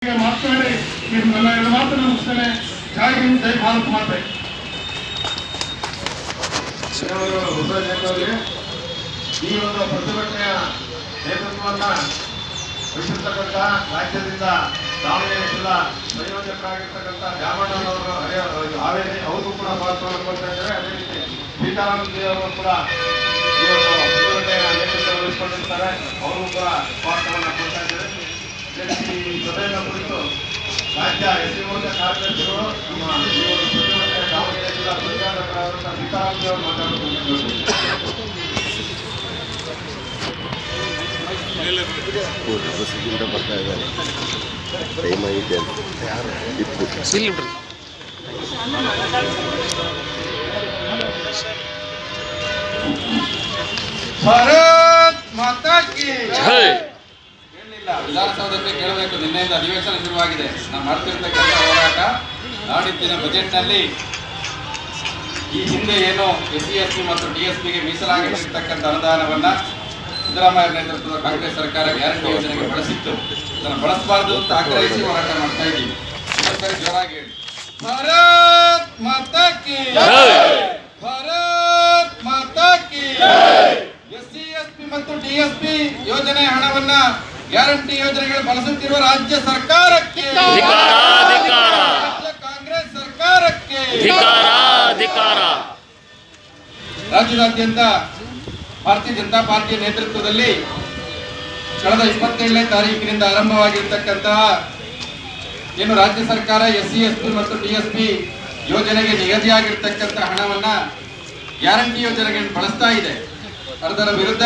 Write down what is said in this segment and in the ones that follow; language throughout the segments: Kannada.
ಮಾತನಾಡಿ ನನ್ನ ಎರಡು ಮಾತನ್ನು ಮುಗಿಸ್ತೇನೆ. ಜೈ ಹಿಂದ್, ಜೈ ಭಾರತ್ ಮಾತೆ. ಈ ಒಂದು ಪ್ರತಿಭಟನೆಯ ನೇತೃತ್ವವನ್ನ ವಹಿಸಿರ್ತಕ್ಕಂಥ ರಾಜ್ಯದಿಂದ ದಾವಣಗೆರೆ ಜಿಲ್ಲಾ ಸಂಯೋಜಕರಾಗಿರ್ತಕ್ಕಂಥ ದ್ಯಾಮಣ್ಣನವರು ಹಾವೇರಿ ಅವ್ರಿಗೂ ಕೂಡ ಪಾತ್ರವನ್ನು ಕೊಡ್ತಾ ಇದ್ದಾರೆ. ಅದೇ ರೀತಿ ಸೀತಾರಾಮಜಿ ಅವರು ಕೂಡ ಈ ಒಂದು ಪ್ರತಿಭಟನೆಯ ನೇತೃತ್ವ ವಹಿಸಿಕೊಂಡಿರ್ತಾರೆ. ಅವರು ಕೂಡ ಪಾತ್ರವನ್ನು ಕೊಡ್ತಾ ಇದ್ದಾರೆ. ಈ ಸಭೆಯನ್ನು ಕುರಿತು ರಾಜ್ಯ ಎಸ್ಸಿ ಮೋರ್ಚಾ ಕಾರ್ಯದರ್ಶಿಗಳು ನಮ್ಮ ಈ ಒಂದು ಪ್ರತಿಭಟನೆಯ ದಾವಣಗೆರೆ ಜಿಲ್ಲಾ ಸಂಯೋಜಕರಾದಂತಹ ಸೀತಾರಾಮಜಿ ಅವರು ಮಾತಾಡುತ್ತಿದ್ದಾರೆ. ಬಸ್ಸಿಂದ ಬರ್ತಾ ಇದ್ದಾರೆ. ಟೈಮ್ ಆಗಿದೆ ಅಂತ ಭಾರತ್ ಮಾತಾ ಕಿ ಜೈ. ವಿಧಾನಸೌಧಕ್ಕೆ ಕೇಳಬೇಕು. ನಿನ್ನೆಯಿಂದ ಅಧಿವೇಶನ ಶುರುವಾಗಿದೆ. ನಾವು ಮಾಡ್ತಿರ್ತಕ್ಕಂಥ ಹೋರಾಟ ನಾಡಿದ್ದಿನ ಬಜೆಟ್ನಲ್ಲಿ ಈ ಹಿಂದೆ ಏನು SC ST ಮತ್ತು DSP ಗೆ ಮೀಸಲಾಗಿರ್ತಕ್ಕಂಥ ಅನುದಾನವನ್ನ ಸಿದ್ದರಾಮಯ್ಯ ನೇತೃತ್ವದ ಕಾಂಗ್ರೆಸ್ ಸರ್ಕಾರ ಗ್ಯಾರಂಟಿ ಯೋಜನೆಗೆ ಬಳಸಿತ್ತು. ಅದನ್ನು ಬಳಸಬಾರದು ಅಂತ ಆಗ್ರಹಿಸಿ ಹೋರಾಟ ಮಾಡ್ತಾ ಇದ್ದೀವಿ. ಜೋರಾಗಿ ಹೇಳಿ, ಭಾರತ್ ಮಾತಾ ಕಿ ಜೈ, ಭಾರತ್ ಮಾತಾ ಕಿ ಜೈ. SC ST ಮತ್ತು DSP ಯೋಜನೆ ಹಣವನ್ನ ಗ್ಯಾರಂಟಿ ಯೋಜನೆಗಳು ಬಳಸುತ್ತಿರುವ ರಾಜ್ಯ ಸರ್ಕಾರಕ್ಕೆ, ರಾಜ್ಯ ಕಾಂಗ್ರೆಸ್ ಸರ್ಕಾರಕ್ಕೆ ರಾಜ್ಯದಾದ್ಯಂತ ಭಾರತೀಯ ಜನತಾ ಪಾರ್ಟಿಯ ನೇತೃತ್ವದಲ್ಲಿ ಕಳೆದ 27ನೇ ತಾರೀಕಿನಿಂದ ಆರಂಭವಾಗಿರ್ತಕ್ಕಂತಹ ಏನು ರಾಜ್ಯ ಸರ್ಕಾರ SC ST ಮತ್ತು DSP ಯೋಜನೆಗೆ ನಿಗದಿಯಾಗಿರ್ತಕ್ಕಂಥ ಹಣವನ್ನ ಗ್ಯಾರಂಟಿ ಯೋಜನೆಗೆ ಬಳಸ್ತಾ ಇದೆ. ಅದರ ವಿರುದ್ಧ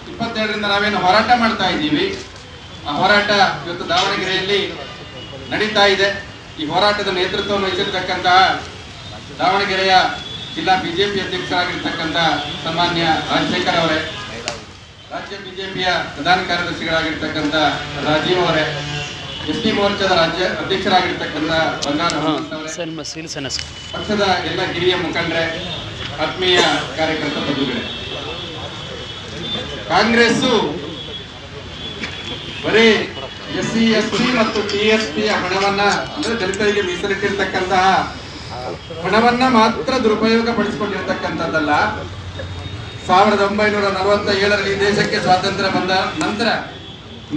27ರಿಂದ ನಾವೇನು ಹೋರಾಟ ಮಾಡ್ತಾ ಇದ್ದೀವಿ. ಆ ಹೋರಾಟ ಇವತ್ತು ದಾವಣಗೆರೆಯಲ್ಲಿ ನಡೀತಾ ಇದೆ. ಈ ಹೋರಾಟದ ನೇತೃತ್ವವನ್ನು ವಹಿಸಿರ್ತಕ್ಕಂತಹ ದಾವಣಗೆರೆಯ ಜಿಲ್ಲಾ ಬಿಜೆಪಿ ಅಧ್ಯಕ್ಷರಾಗಿರ್ತಕ್ಕಂಥ ಸನ್ಮಾನ್ಯ ರಾಜಶೇಖರ್ ಅವರೇ, ರಾಜ್ಯ ಬಿಜೆಪಿಯ ಪ್ರಧಾನ ಕಾರ್ಯದರ್ಶಿಗಳಾಗಿರ್ತಕ್ಕಂಥ ರಾಜೀವ್ ಅವರೇ, ST ಮೋರ್ಚಾದ ರಾಜ್ಯ ಅಧ್ಯಕ್ಷರಾಗಿರ್ತಕ್ಕಂಥ ಬಂಗಾರ ಅವರೇ, ಪಕ್ಷದ ಎಲ್ಲ ಹಿರಿಯ ಮುಖಂಡರೇ, ಆತ್ಮೀಯ ಕಾರ್ಯಕರ್ತ ಬಂಧುಗಳೇ, ಕಾಂಗ್ರೆಸ್ಸು ಬರೀ SC ST ಮತ್ತು DSP ಹಣವನ್ನ ಅಂದ್ರೆ ದಲಿತರಿಗೆ ಮೀಸಲಿಟ್ಟಿರ್ತಕ್ಕಂತಹ ಹಣವನ್ನ ಮಾತ್ರ ದುರುಪಯೋಗ ಪಡಿಸಿಕೊಂಡಿರ್ತಕ್ಕಂಥದ್ದಲ್ಲ. 1947ರಲ್ಲಿ ದೇಶಕ್ಕೆ ಸ್ವಾತಂತ್ರ್ಯ ಬಂದ ನಂತರ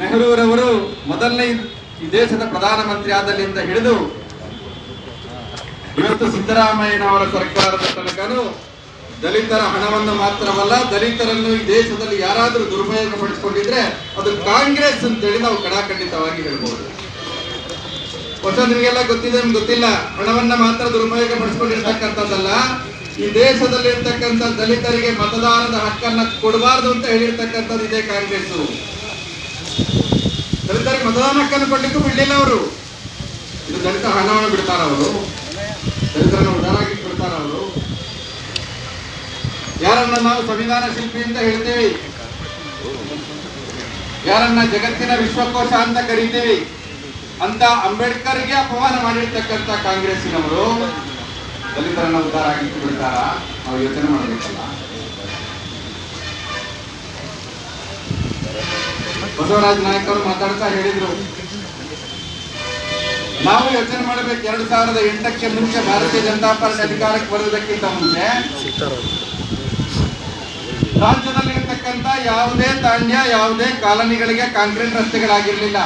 ನೆಹರೂರವರು ಮೊದಲನೇ ಈ ದೇಶದ ಪ್ರಧಾನಮಂತ್ರಿ ಆದಲ್ಲಿಂದ ಹಿಡಿದು ಇವತ್ತು ಸಿದ್ದರಾಮಯ್ಯನವರ ಸರ್ಕಾರದ ತನಕನೂ ದಲಿತರ ಹಣವನ್ನು ಮಾತ್ರವಲ್ಲ, ದಲಿತರನ್ನು ಈ ದೇಶದಲ್ಲಿ ಯಾರಾದರೂ ದುರುಪಯೋಗ ಪಡಿಸಿಕೊಂಡಿದ್ರೆ ಅದು ಕಾಂಗ್ರೆಸ್ ಅಂತೇಳಿ ನಾವು ಕಡಾಖಂಡಿತವಾಗಿ ಹೇಳ್ಬೋದು. ಹೊಸ ನಿಮಗೆಲ್ಲ ಗೊತ್ತಿದೆ, ಗೊತ್ತಿಲ್ಲ, ಹಣವನ್ನ ಮಾತ್ರ ದುರುಪಯೋಗ ಪಡಿಸಿಕೊಂಡಿರ್ತಕ್ಕಂಥದ್ದಲ್ಲ, ಈ ದೇಶದಲ್ಲಿ ಇರ್ತಕ್ಕಂಥ ದಲಿತರಿಗೆ ಮತದಾನದ ಹಕ್ಕನ್ನ ಕೊಡಬಾರ್ದು ಅಂತ ಹೇಳಿರ್ತಕ್ಕಂಥದ್ದು ಇದೇ ಕಾಂಗ್ರೆಸ್. ದಲಿತರಿಗೆ ಮತದಾನ ಹಕ್ಕನ್ನು ಕೊಡ್ಲಿಕ್ಕೂ ಬಿಡ್ಲಿಲ್ಲ ಅವರು. ಇದು ದಲಿತ ಹಣವನ್ನು ಬಿಡ್ತಾರ ಅವರು, ದಲಿತರನ್ನು ಉದಾರಾಗಿ ಬಿಡ್ತಾರ ಅವರು. ಯಾರನ್ನ ನಾವು ಸಂವಿಧಾನ ಶಿಲ್ಪಿ ಅಂತ ಹೇಳ್ತೀವಿ, ಯಾರನ್ನ ಜಗತ್ತಿನ ವಿಶ್ವಕೋಶ ಅಂತ ಕರಿತೀವಿ ಅಂತ ಅಂಬೇಡ್ಕರ್ಗೆ ಅಪಮಾನ ಮಾಡಿರ್ತಕ್ಕಂಥ ಕಾಂಗ್ರೆಸ್ಸಿನವರು ದಲಿತರನ್ನ ಉದ್ಧಾರ ಆಗಿಟ್ಟು ಬಿಡ್ತಾರ? ನಾವು ಯೋಚನೆ ಮಾಡಬೇಕಲ್ಲ. ಬಸವರಾಜ ನಾಯಕ್ ಅವರು ಮಾತಾಡ್ತಾ ಹೇಳಿದ್ರು, ನಾವು ಯೋಚನೆ ಮಾಡಬೇಕು. 2008ಕ್ಕೆ ಮುಂಚೆ ಭಾರತೀಯ ಜನತಾ ಪಾರ್ಟಿ ಅಧಿಕಾರಕ್ಕೆ ಬರುವುದಕ್ಕಿಂತ ಮುಂಚೆ ರಾಜ್ಯದಲ್ಲಿ ಇರ್ತಕ್ಕಂಥ ಯಾವುದೇ ತಾಂಡ್ಯ, ಯಾವುದೇ ಕಾಲನಿಗಳಿಗೆ ಕಾಂಕ್ರೀಟ್ ರಸ್ತೆಗಳಾಗಿರ್ಲಿಲ್ಲ.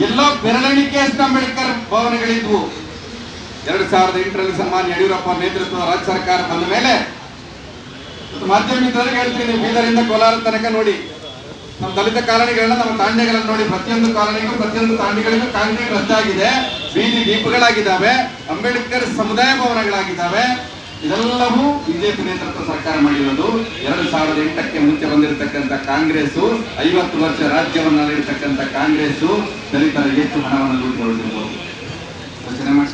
ಎಲ್ಲೋ ಬೆರಳೆಣಿಕೆಯಷ್ಟು ಅಂಬೇಡ್ಕರ್ ಭವನಗಳಿದ್ವು. 2008ರಲ್ಲಿ ಸನ್ಮಾನ್ಯ ಯಡಿಯೂರಪ್ಪ ನೇತೃತ್ವದ ರಾಜ್ಯ ಸರ್ಕಾರ ಬಂದ ಮೇಲೆ ಮಾಧ್ಯಮ ಮಿತ್ರರಿಗೆ ಹೇಳ್ತೀನಿ, ಬೀದರಿಂದ ಕೋಲಾರ ತನಕ ನೋಡಿ, ನಮ್ಮ ದಲಿತ ಕಾಲನಿಗಳನ್ನ, ನಮ್ಮ ತಾಂಡ್ಯಗಳನ್ನ ನೋಡಿ. ಪ್ರತಿಯೊಂದು ಕಾಲನಿಗೂ, ಪ್ರತಿಯೊಂದು ತಾಂಡಿಗಳಿಗೂ ಕಾಂಕ್ರೀಟ್ ರಸ್ತೆ ಆಗಿದೆ, ಬೀದಿ ದೀಪಗಳಾಗಿದ್ದಾವೆ, ಅಂಬೇಡ್ಕರ್ ಸಮುದಾಯ ಭವನಗಳಾಗಿದ್ದಾವೆ. ಇದೆಲ್ಲವೂ ಬಿಜೆಪಿ ನೇತೃತ್ವ ಸರ್ಕಾರ ಮಾಡಿರೋದು. 2008ಕ್ಕೆ ಮುಂಚೆ ಬಂದಿರತಕ್ಕಂಥ ಕಾಂಗ್ರೆಸ್ 50 ವರ್ಷ ರಾಜ್ಯವನ್ನಾಳಿರ್ತಕ್ಕಂಥ ಕಾಂಗ್ರೆಸ್ ದಲಿತರ ಹೆಚ್ಚು ಹಣವನ್ನು ಲೂಟಿಕೊಂಡಿರ್ಬೋದು. ಯೋಚನೆ ಮಾಡಿ.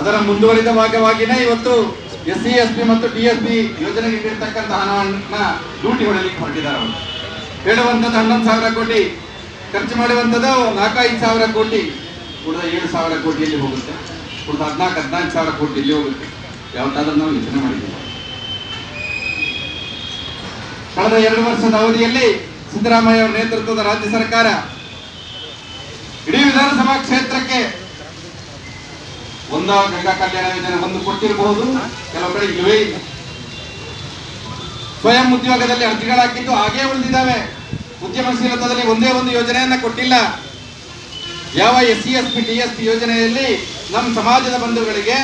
ಅದರ ಮುಂದುವರಿದ ಭಾಗವಾಗಿನೇ ಇವತ್ತು SC ST ಮತ್ತು DSP ಯೋಜನೆಗೆ ಇಟ್ಟಿರ್ತಕ್ಕಂಥ ಹಣವನ್ನ ಲೂಟಿ ಹೊಡೆಯಲಿಕ್ಕೆ ಹೊರಟಿದ್ದಾರೆ. ಅವರು ಹೇಳುವಂಥದ್ದು 11,000 ಕೋಟಿ, ಖರ್ಚು ಮಾಡುವಂಥದ್ದು 4-5 ಸಾವಿರ ಕೋಟಿ, ಉಳಿದ 7,000 ಕೋಟಿಯಲ್ಲಿ ಹೋಗುತ್ತೆ, ಉಳಿದ 14,000 ಕೋಟಿ ಇಲ್ಲಿ ಹೋಗುತ್ತೆ. ಯಾವತ್ತಾದ್ರೂ ನಾವು ಯೋಚನೆ ಮಾಡಿದ್ದೀವಿ? ಕಳೆದ 2 ವರ್ಷದ ಅವಧಿಯಲ್ಲಿ ಸಿದ್ದರಾಮಯ್ಯ ಅವರ ನೇತೃತ್ವದ ರಾಜ್ಯ ಸರ್ಕಾರ ವಿಧಾನಸಭಾ ಕ್ಷೇತ್ರಕ್ಕೆ ಒಂದು ಗಂಗಾ ಕಲ್ಯಾಣ ಯೋಜನೆ ಒಂದು ಕೊಟ್ಟಿರಬಹುದು, ಕೆಲವು ಕಡೆ ಇಲ್ಲವೇ ಇಲ್ಲ. ಸ್ವಯಂ ಉದ್ಯೋಗದಲ್ಲಿ ಅರ್ಜಿಗಳಾಕಿದ್ದು ಹಾಗೇ ಉಳಿದಿದ್ದಾವೆ. ಉದ್ಯಮಶೀಲತದಲ್ಲಿ ಒಂದೇ ಒಂದು ಯೋಜನೆಯನ್ನ ಕೊಟ್ಟಿಲ್ಲ. ಯಾವ SC ST TSP ಯೋಜನೆಯಲ್ಲಿ ನಮ್ಮ ಸಮಾಜದ ಬಂಧುಗಳಿಗೆ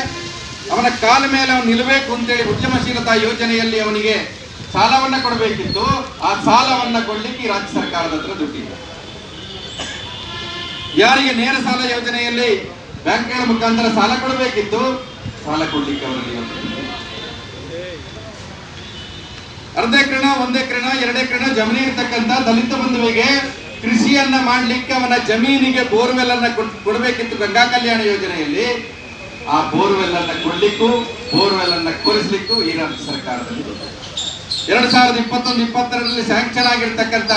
ಅವನ ಕಾಲ ಮೇಲೆ ಅವನು ನಿಲ್ಲಬೇಕು ಅಂತೇಳಿ ಉದ್ಯಮಶೀಲತಾ ಯೋಜನೆಯಲ್ಲಿ ಅವನಿಗೆ ಸಾಲವನ್ನ ಕೊಡಬೇಕಿತ್ತು. ಆ ಸಾಲವನ್ನ ಕೊಡ್ಲಿಕ್ಕೆ ರಾಜ್ಯ ಸರ್ಕಾರದ ಹತ್ರ ದುಡ್ಡಿಲ್ಲ. ಯಾರಿಗೆ ನೇರ ಸಾಲ ಯೋಜನೆಯಲ್ಲಿ ಬ್ಯಾಂಕ್ಗಳ ಮುಖಾಂತರ ಸಾಲ ಕೊಡಬೇಕಿತ್ತು, ಸಾಲ ಕೊಡ್ಲಿಕ್ಕೆ ಅವರಲ್ಲಿ ಅರ್ಧ ಎಕರೆನ, 1 ಎಕರೆನ, 2 ಎಕರೆನ ಜಮೀನು ಇರ್ತಕ್ಕಂಥ ದಲಿತ ಬಂಧುವಿಗೆ ಕೃಷಿಯನ್ನ ಮಾಡ್ಲಿಕ್ಕೆ ಅವನ ಜಮೀನಿಗೆ ಬೋರ್ವೆಲ್ ಅನ್ನ ಕೊಡಬೇಕಿತ್ತು ಗಂಗಾ ಕಲ್ಯಾಣ ಯೋಜನೆಯಲ್ಲಿ. ಆ ಬೋರ್ವೆಲ್ ಅನ್ನ ಕೊಡ್ಲಿಕ್ಕೂ ಬೋರ್ವೆಲ್ ಅನ್ನ ಕೊರೆಸ್ಲಿಕ್ಕೂ ಈ ರಾಜ್ಯ ಸರ್ಕಾರದಲ್ಲಿ 2021-22ರಲ್ಲಿ ಸ್ಯಾಂಕ್ಷನ್ ಆಗಿರ್ತಕ್ಕಂಥ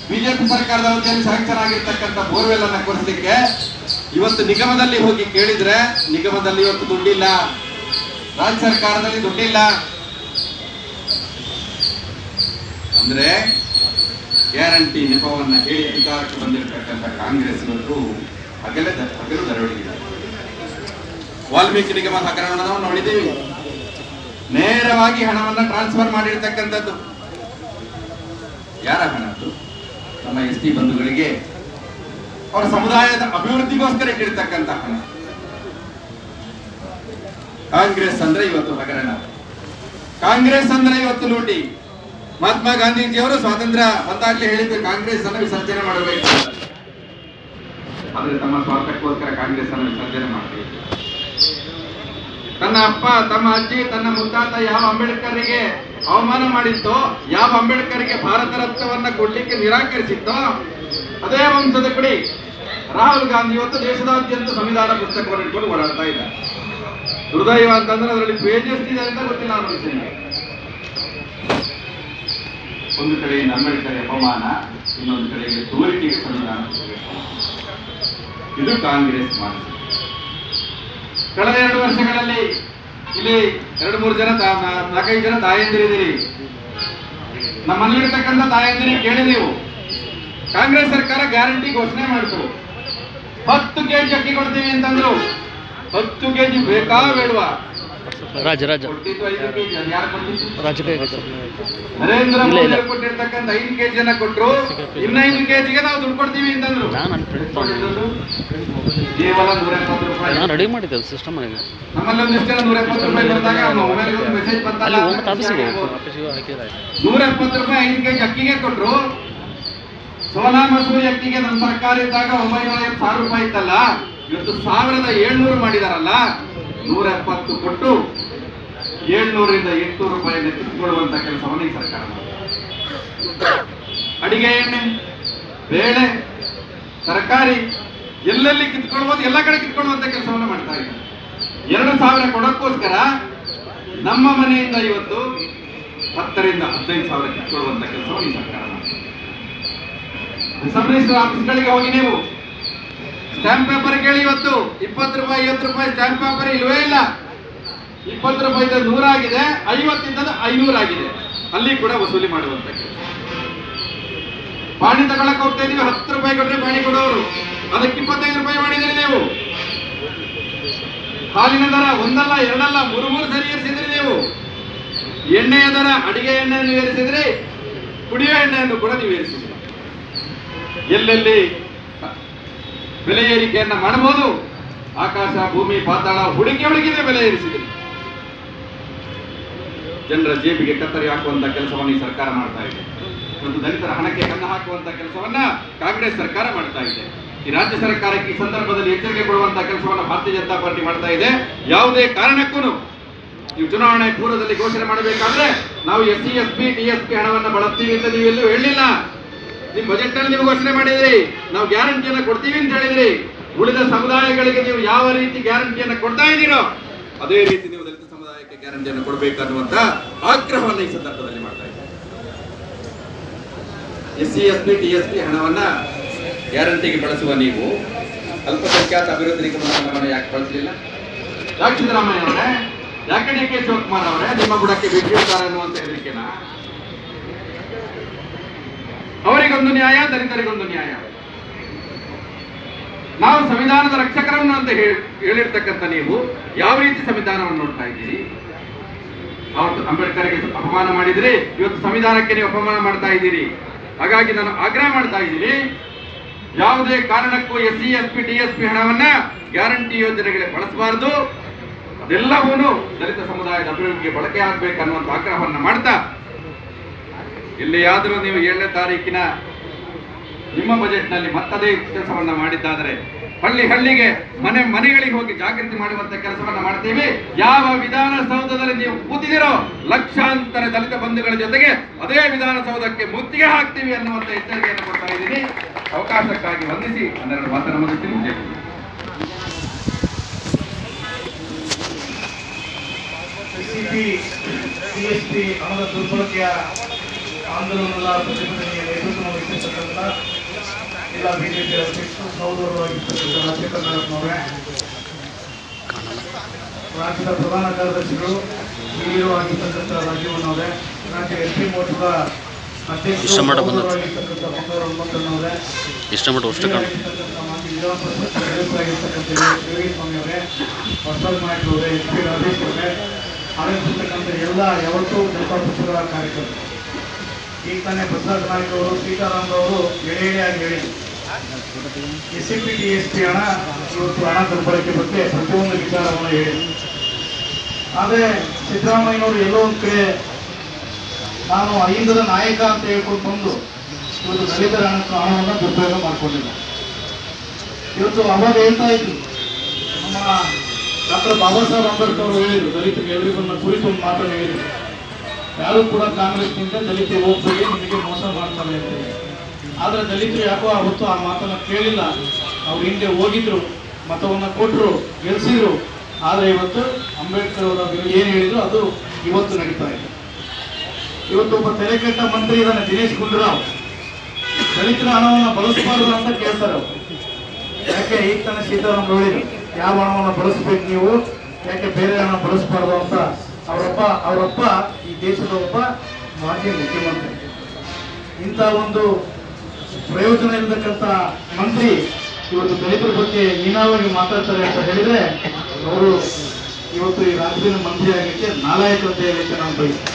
ಬಿಜೆಪಿ ಸರ್ಕಾರದ ಅವಧಿಯಲ್ಲಿ ಸ್ಯಾಂಕ್ಷನ್ ಆಗಿರ್ತಕ್ಕಂಥ ಬೋರ್ವೆಲ್ ಅನ್ನ ಕೊರೆಸ್ಲಿಕ್ಕೆ ಇವತ್ತು ನಿಗಮದಲ್ಲಿ ಹೋಗಿ ಕೇಳಿದ್ರೆ ನಿಗಮದಲ್ಲಿ ಇವತ್ತು ದುಡ್ಡಿಲ್ಲ, ರಾಜ್ಯ ಸರ್ಕಾರದಲ್ಲಿ ದುಡ್ಡಿಲ್ಲ. ಅಂದ್ರೆ ಗ್ಯಾರಂಟಿ ನೆಪವನ್ನ ಹೇಳಿ ಅಧಿಕಾರಕ್ಕೆ ಬಂದಿರತಕ್ಕಂಥ ಕಾಂಗ್ರೆಸ್ ಇವತ್ತು ಹಗಲು ದರವಳಿಗೆ. ವಾಲ್ಮೀಕಿ ನಿಗಮದ ಹಗರಣವನ್ನು ನಾವು ನೋಡಿದ್ದೀವಿ. ನೇರವಾಗಿ ಹಣವನ್ನ ಟ್ರಾನ್ಸ್ಫರ್ ಮಾಡಿರ್ತಕ್ಕಂಥದ್ದು. ಯಾರ ಹಣ ಅದು? ನಮ್ಮ ST ಬಂಧುಗಳಿಗೆ ಅವರ ಸಮುದಾಯದ ಅಭಿವೃದ್ಧಿಗೋಸ್ಕರ ಇಟ್ಟಿರ್ತಕ್ಕಂಥ ಹಣ. ಕಾಂಗ್ರೆಸ್ ಅಂದ್ರೆ ಇವತ್ತು ಹಗರಣ, ಕಾಂಗ್ರೆಸ್ ಅಂದ್ರೆ ಇವತ್ತು ಲೂಟಿ. ಮಹಾತ್ಮ ಗಾಂಧೀಜಿಯವರು ಸ್ವಾತಂತ್ರ್ಯ ಬಂದಾಗ್ಲೇ ಹೇಳಿದ್ದು ಕಾಂಗ್ರೆಸ್ ಅನ್ನು ವಿಸರ್ಜನೆ ಮಾಡಬೇಕು. ಆದ್ರೆ ತಮ್ಮ ಸ್ವಾರ್ಥಕ್ಕೋಸ್ಕರ ಕಾಂಗ್ರೆಸ್ ಅನ್ನು ವಿಸರ್ಜನೆ ಮಾಡಬೇಕು. ತನ್ನ ಅಪ್ಪ, ತಮ್ಮ ಅಜ್ಜಿ, ತನ್ನ ಮುತ್ತಾತ ಯಾವ ಅಂಬೇಡ್ಕರ್ಗೆ ಅವಮಾನ ಮಾಡಿತ್ತೋ, ಯಾವ ಅಂಬೇಡ್ಕರ್ಗೆ ಭಾರತ ರತ್ನವನ್ನ ಕೊಡ್ಲಿಕ್ಕೆ ನಿರಾಕರಿಸಿತ್ತೋ, ಅದೇ ವಂಶದ ಕುಡಿ ರಾಹುಲ್ ಗಾಂಧಿ ಇವತ್ತು ದೇಶದಾದ್ಯಂತ ಸಂವಿಧಾನ ಪುಸ್ತಕವನ್ನು ಇಟ್ಕೊಂಡು ಓಡಾಡ್ತಾ ಇದ್ದಾರೆ. ಹೃದಯ ಅಂತಂದ್ರೆ ಅದರಲ್ಲಿ ಪೇಜಸ್ ಇದೆ ಅಂತ ಗೊತ್ತಿಲ್ಲ ಆ ಮನುಷ್ಯನಿಗೆ. ಒಂದು ಕಡೆ ಅಂಬೇಡ್ಕರ್ ಅಪಮಾನ, ಇನ್ನೊಂದು ಕಡೆಗೆ ತೋರಿಕೆಗೆ ಸಂವಿಧಾನ. ಇದು ಕಾಂಗ್ರೆಸ್ ಮಾನಸಿಕ. ಕಳೆದ 2 ವರ್ಷಗಳಲ್ಲಿ ಇಲ್ಲಿ 2-3 ಜನ 4-5 ಜನ ತಾಯಂದಿರಿದ್ದೀರಿ. ನಮ್ಮಲ್ಲಿರ್ತಕ್ಕಂಥ ತಾಯಂದಿರಿಗೆ ಕೇಳಿ ನೀವು, ಕಾಂಗ್ರೆಸ್ ಸರ್ಕಾರ ಗ್ಯಾರಂಟಿ ಘೋಷಣೆ ಮಾಡಿತು. 10 ಕೆಜಿ ಅಕ್ಕಿ ಕೊಡ್ತೀವಿ ಅಂತಂದ್ರು. 10 ಕೆಜಿ ಬೇಕಾ ಬೇಡವಾ? ಕೊಟ್ಟಿದ್ದು 5 ಕೆಜಿ. ಅದು ಯಾರು ಕೊಟ್ಟಿದ್ದು? ನರೇಂದ್ರ ಮೋದಿ ಕೊಟ್ಟಿರ್ತಕ್ಕಂಥ 5 ಕೆಜಿಯನ್ನ ಕೊಟ್ಟರು. ಇನ್ನ 5 ಕೆಜಿಗೆ ನಾವು ದುಡ್ಡು ಕೊಡ್ತೀವಿ ಅಂತಂದ್ರು. ಕೇವಲ 170 ರೂಪಾಯಿ. ರೆಡಿ ಮಾಡಿದ್ದೇವೆ ಸಿಸ್ಟಮ್. ನಮ್ಮಲ್ಲಿ ಒಂದಿಷ್ಟು ಜನ 170 ರೂಪಾಯಿ ಬಂದಾಗ ಮೊಬೈಲ್ ಮೆಸೇಜ್ ಬಂತಲ್ಲ, 170 ರೂಪಾಯಿ 5 ಕೆಜಿ ಅಕ್ಕಿಗೆ ಕೊಟ್ರು. ಸೋನಾ ಮಸೂರಿ ಅಕ್ಕಿಗೆ ನಮ್ಮ ಸರ್ಕಾರ ಇದ್ದಾಗ 950 ರೂಪಾಯಿ ಇತ್ತಲ್ಲ, ಇವತ್ತು 1700 ಮಾಡಿದಾರಲ್ಲ. 170 ಕೊಟ್ಟು 700ರಿಂದ 800 ರೂಪಾಯಿಯಿಂದ ಕಿತ್ತುಕೊಳ್ಳುವಂತ ಕೆಲಸವನ್ನು ಈ ಸರ್ಕಾರ ಮಾಡಿದೆ. ಅಡಿಗೆ ಎಣ್ಣೆ, ಬೇಳೆ, ತರಕಾರಿ ಎಲ್ಲೆಲ್ಲಿ ಕಿತ್ಕೊಳ್ಬಹುದು ಎಲ್ಲ ಕಡೆ ಕಿತ್ಕೊಳ್ಳುವಂತ ಕೆಲಸವನ್ನು ಮಾಡ್ತಾ ಇದ್ದಾರೆ. 2000 ಕೊಡೋಕ್ಕೋಸ್ಕರ ನಮ್ಮ ಮನೆಯಿಂದ ಇವತ್ತು 10ರಿಂದ 15,000 ಕಿತ್ಕೊಳ್ಳುವಂತ ಕೆಲಸವನ್ನು ಈ ಸರ್ಕಾರ ಮಾಡಿದೆ. ಸಬ್ ರಿಜಿಸ್ಟರ್ ಆಫೀಸ್ಗಳಿಗೆ ಹೋಗಿ ನೀವು ಸ್ಟ್ಯಾಂಪ್ ಪೇಪರ್ ಕೇಳಿ. ಇವತ್ತು 20 ರೂಪಾಯಿ 50 ರೂಪಾಯಿ ಸ್ಟ್ಯಾಂಪ್ ಪೇಪರ್ ಇಲ್ವೇ ಇಲ್ಲ. 20 ರೂಪಾಯಿದ 100 ಆಗಿದೆ, 50 500 ಆಗಿದೆ. ಅಲ್ಲಿ ಕೂಡ ವಸೂಲಿ ಮಾಡುವಂತ ಕೆಲಸ. ಪಾಣಿ ತಗೊಳಕ್ ಹೋಗ್ತಾ ಇದೀವಿ, 10 ರೂಪಾಯಿ ಕೊಟ್ರೆ ಪಾಣಿ ಕೊಡೋರು, ಅದಕ್ಕೆ 25 ರೂಪಾಯಿ ಮಾಡಿದ್ರಿ ನೀವು. ಹಾಲಿನ ದರ ಒಂದಲ್ಲ ಎರಡಲ್ಲ 3 ಸರಿ ಏರಿಸಿದ್ರಿ ನೀವು. ಎಣ್ಣೆಯ ದರ, ಅಡಿಗೆ ಎಣ್ಣೆಯನ್ನು ಏರಿಸಿದ್ರಿ, ಕುಡಿಯೋ ಎಣ್ಣೆಯನ್ನು ಕೂಡ ನೀವು ಏರಿಸಿದ್ರಿ. ಎಲ್ಲೆಲ್ಲಿ ಬೆಲೆ ಏರಿಕೆಯನ್ನ ಮಾಡಬಹುದು, ಆಕಾಶ ಭೂಮಿ ಪಾತಾಳ ಹುಡುಕಿದೆ ಬೆಲೆ ಏರಿಸಿದ್ರಿ. ಜನರ ಜೇಬಿಗೆ ಕತ್ತರಿ ಹಾಕುವಂತ ಕೆಲಸವನ್ನು ಈ ಸರ್ಕಾರ ಮಾಡ್ತಾ ಇದೆ. ಒಂದು ದಲಿತರ ಹಣಕ್ಕೆ ಕನ್ನ ಹಾಕುವಂತ ಕೆಲಸವನ್ನ ಕಾಂಗ್ರೆಸ್ ಸರ್ಕಾರ ಮಾಡ್ತಾ ಇದೆ. ಈ ರಾಜ್ಯ ಸರ್ಕಾರಕ್ಕೆ ಈ ಸಂದರ್ಭದಲ್ಲಿ ಎಚ್ಚರಿಕೆ ಕೊಡುವಂತ ಕೆಲಸವನ್ನು ಭಾರತೀಯ ಜನತಾ ಪಾರ್ಟಿ ಮಾಡ್ತಾ ಇದೆ. ಯಾವುದೇ ಕಾರಣಕ್ಕೂ ನೀವು ಚುನಾವಣೆ ಪೂರ್ವದಲ್ಲಿ ಘೋಷಣೆ ಮಾಡಬೇಕಾದ್ರೆ ನಾವು SC ST TSP ಹಣವನ್ನು ಬಳಸ್ತೀವಿ ಅಂತ ನೀವೆಲ್ಲೂ ಹೇಳಿಲ್ಲ. ನಿಮ್ ಬಜೆಟ್ ಅಲ್ಲಿ ನೀವು ಘೋಷಣೆ ಮಾಡಿದ್ರಿ, ನಾವು ಗ್ಯಾರಂಟಿಯನ್ನ ಕೊಡ್ತೀವಿ ಅಂತ ಹೇಳಿದ್ರಿ. ಉಳಿದ ಸಮುದಾಯಗಳಿಗೆ ನೀವು ಯಾವ ರೀತಿ ಗ್ಯಾರಂಟಿಯನ್ನ ಕೊಡ್ತಾ ಇದ್ದೀರೋ ಅದೇ ರೀತಿ ನೀವು ದಲಿತ ಸಮುದಾಯಕ್ಕೆ ಗ್ಯಾರಂಟಿಯನ್ನು ಕೊಡಬೇಕನ್ನುವಂತ ಆಗ್ರಹವನ್ನು ಈ ಸಂದರ್ಭದಲ್ಲಿ ಮಾಡ್ತಾ ಇದ್ದಾರೆ. SC ST TSP ಹಣವನ್ನ ಗ್ಯಾರಂಟಿಗೆ ಬಳಸುವ ನೀವು ಅಲ್ಪಸಂಖ್ಯಾತ ಅಭಿವೃದ್ಧಿ ನಿಗಮದ ಹಣವನ್ನು ಯಾಕೆ ಬಳಸಲಿಲ್ಲ? ಯಾಕೆ ಸಿದ್ದರಾಮಯ್ಯ ಅವರೇ, ಯಾಕೆ DK ಶಿವಕುಮಾರ್ ಅವರೇ ನಿಮ್ಮ ಬುಡಕ್ಕೆ ಬಿಟ್ಟಿರ್ತಾರೆ ಅನ್ನುವಂತ ಹೆದರಿಕೆನ? ಅವರಿಗೊಂದು ನ್ಯಾಯ, ದಲಿತರಿಗೊಂದು ನ್ಯಾಯ. ನಾವು ಸಂವಿಧಾನದ ರಕ್ಷಕರನ್ನು ಅಂತ ಹೇಳಿರ್ತಕ್ಕಂಥ ನೀವು ಯಾವ ರೀತಿ ಸಂವಿಧಾನವನ್ನು ನೋಡ್ತಾ ಇದ್ದೀರಿ? ಅವತ್ತು ಅಂಬೇಡ್ಕರ್ಗೆ ಅಪಮಾನ ಮಾಡಿದ್ರಿ, ಇವತ್ತು ಸಂವಿಧಾನಕ್ಕೆ ನೀವು ಅಪಮಾನ ಮಾಡ್ತಾ ಇದ್ದೀರಿ. ಹಾಗಾಗಿ ನಾನು ಆಗ್ರಹ ಮಾಡ್ತಾ ಇದ್ದೀನಿ, ಯಾವುದೇ ಕಾರಣಕ್ಕೂ SC SP DSP ಹಣವನ್ನ ಗ್ಯಾರಂಟಿ ಯೋಜನೆಗಳಿಗೆ ಬಳಸಬಾರದು. ಅದೆಲ್ಲವೂ ದಲಿತ ಸಮುದಾಯದ ಅಭಿವೃದ್ಧಿಗೆ ಬಳಕೆ ಆಗ್ಬೇಕನ್ನುವಂತ ಆಗ್ರಹವನ್ನ ಮಾಡ್ತಾ, ಎಲ್ಲಿಯಾದರೂ ನೀವು 7ನೇ ತಾರೀಕಿನ ನಿಮ್ಮ ಬಜೆಟ್ ನಲ್ಲಿ ಮತ್ತದೇ ಕೆಲಸವನ್ನ ಮಾಡಿದ್ದಾದರೆ ಹಳ್ಳಿಗೆ ಮನೆಗಳಿಗೆ ಹೋಗಿ ಜಾಗೃತಿ ಮಾಡುವಂತ ಕೆಲಸವನ್ನ ಮಾಡ್ತೀವಿ. ಯಾವ ವಿಧಾನಸೌಧದಲ್ಲಿ ನೀವು ಕೂತಿದಿರೋ ಲಕ್ಷಾಂತರ ದಲಿತ ಬಂಧುಗಳ ಜೊತೆಗೆ ಅದೇ ವಿಧಾನಸೌಧಕ್ಕೆ ಮುತ್ತಿಗೆ ಹಾಕ್ತೀವಿ ಅನ್ನುವಂತ ಎಚ್ಚರಿಕೆಯನ್ನು ಕೊಡ್ತಾ ಇದ್ದೀನಿ. ಅವಕಾಶಕ್ಕಾಗಿ ವಂದಿಸಿ 12 ಮಾತನ್ನು ಮುಗಿಸ್ತೀನಿ. DSP ಹಣದ ದುರ್ಬಳಕೆಯ ಆಂದೋಲನದ ಪ್ರತಿಭಟನೆಯ ನೇತೃತ್ವ ವಹಿಸಿರ್ತಕ್ಕಂಥ ಜಿಲ್ಲಾ ಬಿಜೆಪಿ ಅಧ್ಯಕ್ಷರು ಸಹೋದರರಾಗಿರ್ತಕ್ಕಂಥ ರಾಜಶೇಖರ್ ನಾಯಕನವರೇ, ರಾಜ್ಯದ ಪ್ರಧಾನ ಕಾರ್ಯದರ್ಶಿಗಳು ಹಿರಿಯರು ಆಗಿರ್ತಕ್ಕಂಥ ರಾಜೀವನವರೇ, ರಾಜ್ಯ SP ಮೋರ್ಚಾದ ಅಧ್ಯಕ್ಷರು ಸಹೋದರರಾಗಿರ್ತಕ್ಕಂಥ ಬಂಗಾರ ಹನುಮಂತನವರೇ, ಮಾಜಿ ವಿಧಾನ ಪರಿಷತ್ ಸದಸ್ಯರಾಗಿರ್ತಕ್ಕಂಥ ಶಿವಸ್ವಾಮಿಯವರೇ, ಹೊಸದ ನಾಯಕರವರೇ, SP ರಾಜೇಶ್ ಅವರೇ, ಆಡಳಿಸಿರ್ತಕ್ಕಂಥ ಎಲ್ಲ ಯಾವತ್ತೂ ದಲಿತ ಪಕ್ಷಗಳ ಕಾರ್ಯಕರ್ತರು. ಈಗ ತಾನೇ ಪ್ರಸಾದ್ ನಾಯ್ಕ ಅವರು, ಸೀತಾರಾಮರವರು ಎಳೆಯಾಗಿ ಹೇಳಿ SCP DSP ಹಣ ಇವತ್ತು ಹಣ ದುರ್ಬಳಕೆ ಬಗ್ಗೆ ಪ್ರತಿಯೊಂದು ವಿಚಾರವನ್ನು ಹೇಳಿ. ಆದರೆ ಸಿದ್ದರಾಮಯ್ಯನವರು ಎಲ್ಲೋ ಒಂದು ಕಡೆ ನಾನು ಅಹಿಂದದ ನಾಯಕ ಅಂತ ಹೇಳ್ಕೊಂಡು ಬಂದು ಇವತ್ತು ದಲಿತರ ಹಣವನ್ನು ದುರುಪಯೋಗ ಮಾಡಿಕೊಂಡಿಲ್ಲ. ಇವತ್ತು ಅವಾಗ ಹೇಳ್ತಾ ಇದ್ರು, ನಮ್ಮ ಡಾಕ್ಟರ್ ಬಾಬಾ ಸಾಹೇಬ್ ಅಂಬೇಡ್ಕರ್ ಅವರು ಹೇಳಿದ್ರು, ದಲಿತರಿಗೆ ಎಲ್ರಿಗೂ ಕುರಿತು ಒಂದು ಮಾತನ್ನು ಹೇಳಿದ್ರು, ಯಾರು ಕೂಡ ಕಾಂಗ್ರೆಸ್ನಿಂದ ದಲಿತರು ಹೋಗ್ಬೇಡಿ, ನಿಮಗೆ ಮೋಸ ಮಾಡ್ತಾರೆ ಅಂತ ಹೇಳಿ. ಆದರೆ ದಲಿತರು ಯಾಕೋ ಅವತ್ತು ಆ ಮಾತನ್ನು ಕೇಳಿಲ್ಲ. ಅವ್ರು ಹಿಂದೆ ಹೋಗಿದ್ರು, ಮತವನ್ನು ಕೊಟ್ಟರು, ಗೆಲ್ಸಿದ್ರು. ಆದರೆ ಇವತ್ತು ಅಂಬೇಡ್ಕರ್ ಅವರು ಏನು ಹೇಳಿದ್ರು ಅದು ಇವತ್ತು ನಡೀತಾ ಇದೆ. ಇವತ್ತು ಒಬ್ಬ ತೆರೆಕೆಟ್ಟ ಮಂತ್ರಿ ಇದ್ದಾನೆ, ದಿನೇಶ್ ಗುಂಡೂರಾವ್, ದಲಿತರ ಹಣವನ್ನು ಬಳಸಬಾರದು ಅಂತ ಕೇಳ್ತಾರೆ ಅವರು. ಯಾಕೆ ಈಗ ತಾನೇ ಸೀತಾರಾಮ್ ಹೇಳಿದ್ರು, ಯಾವ ಹಣವನ್ನು ಬಳಸಬೇಕು ನೀವು, ಯಾಕೆ ಬೇರೆ ಹಣ ಬಳಸಬಾರ್ದು ಅಂತ. ಅವರಪ್ಪ ಈ ದೇಶದ ಒಬ್ಬ ಮಾಜಿ ಮುಖ್ಯಮಂತ್ರಿ. ಇಂಥ ಒಂದು ಪ್ರಯೋಜನ ಇರತಕ್ಕಂಥ ಮಂತ್ರಿ ಇವತ್ತು ದಲಿತರ ಬಗ್ಗೆ ಹೀನಾವಾಗಿ ಮಾತಾಡ್ತಾರೆ ಅಂತ ಹೇಳಿದ್ರೆ ಅವರು ಇವತ್ತು ಈ ರಾಜ್ಯದ ಮಂತ್ರಿ ಆಗಲಿಕ್ಕೆ ನಾಲಾಯಕತೆ ಹೇಳಲಿಕ್ಕೆ ನಾನು ಬಯಸ್ತೇನೆ.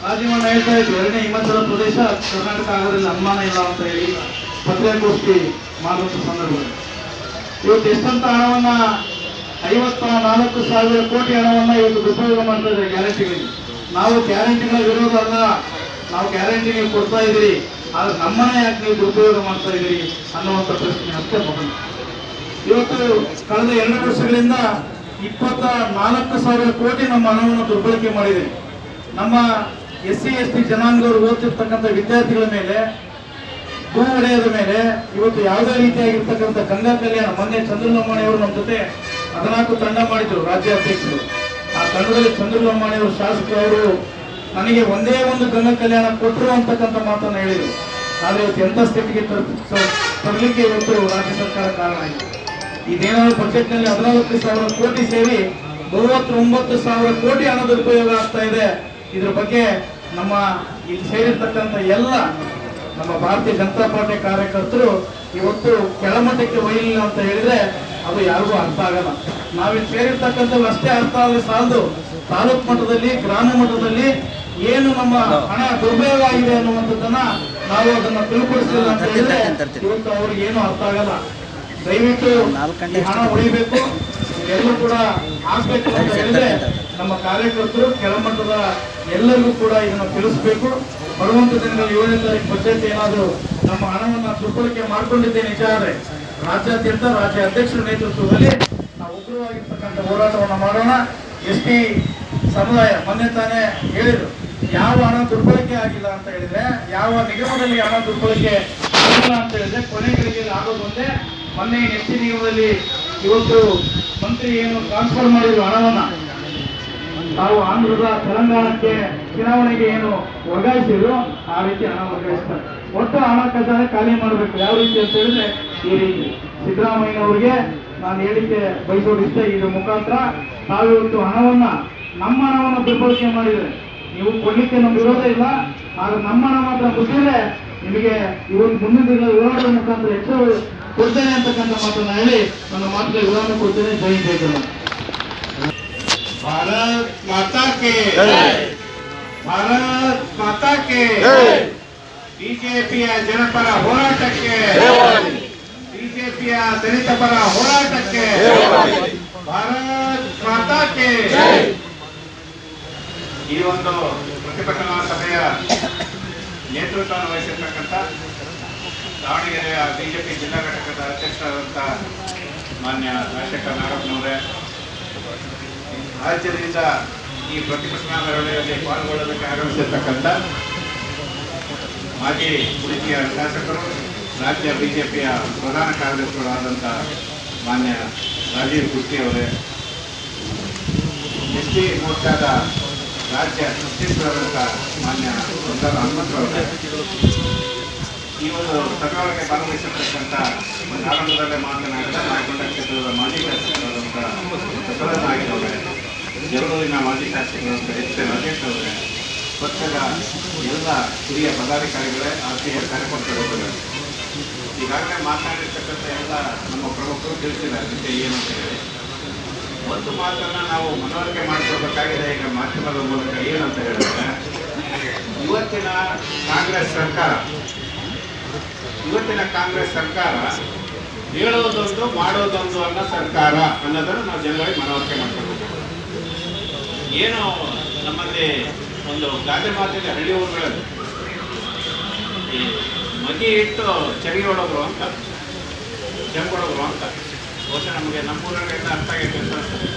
ರಾಜೀವಣ್ಣ ಹೇಳ್ತಾ ಇದ್ರು, 2ನೇ ಹಿಮಾಚಲ ಪ್ರದೇಶ ಕರ್ನಾಟಕ ಆಗೋದ್ರಲ್ಲಿ ಅನುಮಾನ ಇಲ್ಲ ಅಂತ ಹೇಳಿ ಪತ್ರಿಕಾಗೋಷ್ಠಿ ಮಾಡುವಂಥ ಸಂದರ್ಭದಲ್ಲಿ ಇವತ್ತು ಎಷ್ಟಂತ ಹಣವನ್ನ 54,000 ಕೋಟಿ ಹಣವನ್ನ ಇವತ್ತು ದುರುಪಯೋಗ ಮಾಡ್ತಾ ಇದ್ದಾರೆ ಗ್ಯಾರಂಟಿಗಳಿಗೆ. ನಾವು ಗ್ಯಾರಂಟಿಗಳ ವಿರೋಧ ಅಲ್ಲ, ನಾವು ಗ್ಯಾರಂಟಿ ನೀವು ಕೊಡ್ತಾ ಇದ್ದೀರಿ, ಆದ್ರೆ ನಮ್ಮನ್ನೇ ಯಾಕೆ ನೀವು ದುರುಪಯೋಗ ಮಾಡ್ತಾ ಇದ್ದೀರಿ ಅನ್ನುವಂಥ ಪ್ರಶ್ನೆ ಅಷ್ಟೇ ಮಗನ. ಇವತ್ತು ಕಳೆದ 2 ವರ್ಷಗಳಿಂದ 24,000 ಕೋಟಿ ನಮ್ಮ ಹಣವನ್ನು ದುರ್ಬಳಕೆ ಮಾಡಿದೆ. ನಮ್ಮ SC ST ಜನಾಂಗದವರು ಓದ್ತಿರ್ತಕ್ಕಂಥ ವಿದ್ಯಾರ್ಥಿಗಳ ಮೇಲೆ, ಭೂ ಒಡೆಯದ ಮೇಲೆ ಇವತ್ತು ಯಾವುದೇ ರೀತಿಯಾಗಿರ್ತಕ್ಕಂಥ ಗಂಗಾ ಕಲ್ಯಾಣ, ಮೊನ್ನೆ ಚಂದ್ರಲಂಬಾಣಿ ಅವರು ನಮ್ಮ ಜೊತೆ 14 ತಂಡ ಮಾಡಿದ್ರು ರಾಜ್ಯ ಅಧ್ಯಕ್ಷರು. ಆ ತಂಡದಲ್ಲಿ ಚಂದ್ರಲಂಬಾಣಿ ಅವರು ಶಾಸಕರು ನನಗೆ ಒಂದೇ ಒಂದು ಗಂಗಾ ಕಲ್ಯಾಣ ಕೊಟ್ಟರು ಅಂತಕ್ಕಂಥ ಮಾತನ್ನು ಹೇಳಿದರು. ಆದರೆ ಇವತ್ತು ಎಂಥ ಸ್ಥಿತಿಗೆ ತರಲಿಕ್ಕೆ ಇವತ್ತು ರಾಜ್ಯ ಸರ್ಕಾರ ಕಾರಣ ಆಗಿದೆ. ಇದೇನಾದ್ರು ಬಜೆಟ್ನಲ್ಲಿ 14,000 ಕೋಟಿ ಸೇರಿ 39,000 ಕೋಟಿ ಹಣದ ಉಪಯೋಗ ಆಗ್ತಾ ಇದೆ. ಇದ್ರ ಬಗ್ಗೆ ನಮ್ಮ ಇಲ್ಲಿ ಸೇರಿರ್ತಕ್ಕಂಥ ಎಲ್ಲ ನಮ್ಮ ಭಾರತೀಯ ಜನತಾ ಪಾರ್ಟಿ ಕಾರ್ಯಕರ್ತರು ಇವತ್ತು ಕೆಳಮಟ್ಟಕ್ಕೆ ಒಯ್ಯಲಿಲ್ಲ ಅಂತ ಹೇಳಿದ್ರೆ ಅದು ಯಾರಿಗೂ ಅರ್ಥ ಆಗಲ್ಲ. ನಾವಿಲ್ಲಿ ಸೇರಿರ್ತಕ್ಕಂಥದ್ದು ಅಷ್ಟೇ ಅರ್ಥ ಆದರೆ ಸಾಲದು, ತಾಲೂಕು ಮಟ್ಟದಲ್ಲಿ, ಗ್ರಾಮ ಮಟ್ಟದಲ್ಲಿ ಏನು ನಮ್ಮ ಹಣ ದುರ್ಬಳಕೆ ಆಗಿದೆ ಅನ್ನುವಂಥದ್ದನ್ನ ನಾವು ಅದನ್ನ ತಿಳ್ಕೊಡಿಸಲಿಲ್ಲ ಅಂತ ಹೇಳಿದ್ರೆ ಇವತ್ತು ಅವ್ರಿಗೆ ಏನು ಅರ್ಥ ಆಗಲ್ಲ. ದಯವಿಟ್ಟು ಹಣ ಉಳಿಬೇಕು, ಎಲ್ಲರೂ ಕೂಡ ಆಗ್ಬೇಕು ಅಂತ ಹೇಳಿದ್ರೆ ನಮ್ಮ ಕಾರ್ಯಕರ್ತರು ಕೆಳಮಟ್ಟದ ಎಲ್ಲರಿಗೂ ಕೂಡ ಇದನ್ನು ತಿಳಿಸಬೇಕು. ಬರುವಂತ ದಿನಗಳಲ್ಲಿ 7ನೇ ತಾರೀಕು ಬಜೆಟ್ ಏನಾದರೂ ನಮ್ಮ ಹಣವನ್ನು ದುರ್ಬಳಕೆ ಮಾಡಿಕೊಂಡಿದ್ದೇ ನಿಜ ಆದರೆ ರಾಜ್ಯಾದ್ಯಂತ ರಾಜ್ಯ ಅಧ್ಯಕ್ಷರ ನೇತೃತ್ವದಲ್ಲಿ ನಾವು ಉಗ್ರವಾಗಿರ್ತಕ್ಕಂಥ ಹೋರಾಟವನ್ನು ಮಾಡೋಣ. ST ಸಮುದಾಯ ಮೊನ್ನೆ ತಾನೇ ಹೇಳಿದ್ರು, ಯಾವ ಹಣ ದುರ್ಬಳಕೆ ಆಗಿಲ್ಲ ಅಂತ ಹೇಳಿದ್ರೆ, ಯಾವ ನಿಗಮದಲ್ಲಿ ಹಣ ದುರ್ಬಳಕೆ ಆಗಿಲ್ಲ ಅಂತ ಹೇಳಿದ್ರೆ ಕೊನೆಗಳಿಗೆ ಆಗೋದು ಒಂದೇ. ಮೊನ್ನೆ ST ನಿಗಮದಲ್ಲಿ ಇವತ್ತು ಮಂತ್ರಿ ಏನು ಟ್ರಾನ್ಸ್ಫರ್ ಮಾಡಿದ್ರು ಹಣವನ್ನ, ನಾವು ಆಂಧ್ರದ ತೆಲಂಗಾಣಕ್ಕೆ ಚುನಾವಣೆಗೆ ಏನು ವರ್ಗಾಯಿಸಿದ್ರು ಆ ರೀತಿ ಹಣ ವರ್ಗಾಯಿಸ್ತಾರೆ. ಒಟ್ಟು ಹಣ ಖಜಾನೆ ಖಾಲಿ ಮಾಡಬೇಕು. ಯಾವ ರೀತಿ ಅಂತ ಹೇಳಿದ್ರೆ ಈ ರೀತಿ ಸಿದ್ದರಾಮಯ್ಯನವರಿಗೆ ನಾನು ಹೇಳಿಕೆ ಬಯಸೋದಿಷ್ಟ, ಇದ್ರ ಮುಖಾಂತರ ತಾವಿವತ್ತು ಹಣವನ್ನ, ನಮ್ಮ ಹಣವನ್ನು ದುರ್ಬಳಕೆ ಮಾಡಿದ್ರೆ ನೀವು ಕೊಡ್ಲಿಕ್ಕೆ ನಮ್ಮ ವಿರೋಧ ಇಲ್ಲ, ಆದ್ರೆ ನಮ್ಮ ಹಣ ಮಾತ್ರ ಮುಟ್ಟಿದ್ರೆ ನಿಮಗೆ ಇವತ್ತು ಮುಂದಿನ ದಿನ ವಿವರಣೆ ಮುಖಾಂತರ ಹೆಚ್ಚು ಕೊಡ್ತೇನೆ ಅಂತಕ್ಕಂಥ ಮಾತನ್ನ ಹೇಳಿ ನನ್ನ ಮಾತುಗಳ ವಿವರಣೆ ಕೊಡ್ತೇನೆ. ಜೈ ಜೈ ಭಾರತ್ ಮಾತಾ ಕೆ ಭಾರತ್ ಮಾತಾ ಕೆ ಬಿಜೆಪಿಯ ಜನಪರ ಹೋರಾಟಕ್ಕೆ ಬಿಜೆಪಿಯ ದಲಿತ ಪರ ಹೋರಾಟಕ್ಕೆ ಭಾರತ್ ಮಾತಾ ಕೆ. ಈ ಒಂದು ಪ್ರತಿಭಟನಾ ಸಭೆಯ ನೇತೃತ್ವವನ್ನು ವಹಿಸಿರ್ತಕ್ಕಂಥ ದಾವಣಗೆರೆಯ ಬಿಜೆಪಿ ಜಿಲ್ಲಾ ಘಟಕದ ಅಧ್ಯಕ್ಷರಾದಂಥ ಮಾನ್ಯ ರಾಜಶೇಖರ್ ನಾಗಪ್ಪನವರೇ, ರಾಜ್ಯದಿಂದ ಈ ಪ್ರತಿಭಟನಾ ಮೆರವಣಿಗೆಯಲ್ಲಿ ಪಾಲ್ಗೊಳ್ಳೋದಕ್ಕೆ ಆಗಮಿಸಿರ್ತಕ್ಕಂಥ ಮಾಜಿ ಉಡುಪಿಯ ಶಾಸಕರು, ರಾಜ್ಯ ಬಿಜೆಪಿಯ ಪ್ರಧಾನ ಕಾರ್ಯದರ್ಶಿಗಳಾದಂಥ ಮಾನ್ಯ ರಾಜೀವ್ ಕುರ್ತಿ ಅವರೇ, ಎಸ್ಟಿ ಮೋರ್ಚಾದ ರಾಜ್ಯ ಸಚಿವರಾದಂಥ ಮಾನ್ಯ ಸುಂದರ ಹನುಮಂತರವರೇ, ಈ ಒಂದು ಸಭೆಯೊಳಗೆ ಭಾಗವಹಿಸಿರ್ತಕ್ಕಂಥ ಆರಂಭದಲ್ಲೇ ಮಾತನಾಡಿದ ನಾಯಕೊಂಡ ಕ್ಷೇತ್ರದ ಮಾಜಿ ಶಾಸಕರಾದಂಥ ಬಸವರಾಜನವರೇ, ಜಗಳೂರಿನ ಮಾಜಿ ಶಾಸಕರಾದಂಥ ಎಚ್ ಎನ್ ರಾಜೇಶ್ ಅವರೇ, ಪಕ್ಷದ ಎಲ್ಲ ಹಿರಿಯ ಪದಾಧಿಕಾರಿಗಳೇ, ಆರ್ಥಿಕ ಕಾರ್ಯಕರ್ತರು, ಈಗಾಗಲೇ ಮಾತನಾಡಿರ್ತಕ್ಕಂಥ ಎಲ್ಲ ನಮ್ಮ ಪ್ರಮುಖರು ತಿಳಿಸಿದ್ದಾರೆ ವಿಷಯ ಏನು ಅಂತ ಹೇಳಿ. ಒಂದು ಮಾತನ್ನ ನಾವು ಮನವರಿಕೆ ಮಾಡಿಕೊಳ್ಬೇಕಾಗಿದೆ ಈಗ ಮಾಧ್ಯಮದ ಮೂಲಕ. ಏನಂತ ಹೇಳಿದ್ರೆ, ಇವತ್ತಿನ ಕಾಂಗ್ರೆಸ್ ಸರ್ಕಾರ ಹೇಳೋದೊಂದು ಮಾಡೋದೊಂದು ಅನ್ನೋ ಸರ್ಕಾರ ಅನ್ನೋದನ್ನು ನಾವು ಜನಗಳಿಗೆ ಮನವರಿಕೆ ಮಾಡ್ಕೊಳ್ಬೇಕು. ಏನು ನಮ್ಮಲ್ಲಿ ಒಂದು ಗಾದೆ ಮಾತಿದೆ ಹಳ್ಳಿ ಊರುಗಳಲ್ಲಿ, ಈ ಮಗಿ ಇಟ್ಟು ಚರಿಗೆ ಹೊಡೋದ್ರು ಅಂತ, ಕೆಂಪೊಡೋದ್ರು ಅಂತ. ಬಹುಶಃ ನಮಗೆ ನಮ್ಮೂರಾಗೆಲ್ಲ ಅರ್ಥ ಆಗೈತೆ ಅಂತ ಅನ್ಸುತ್ತೆ.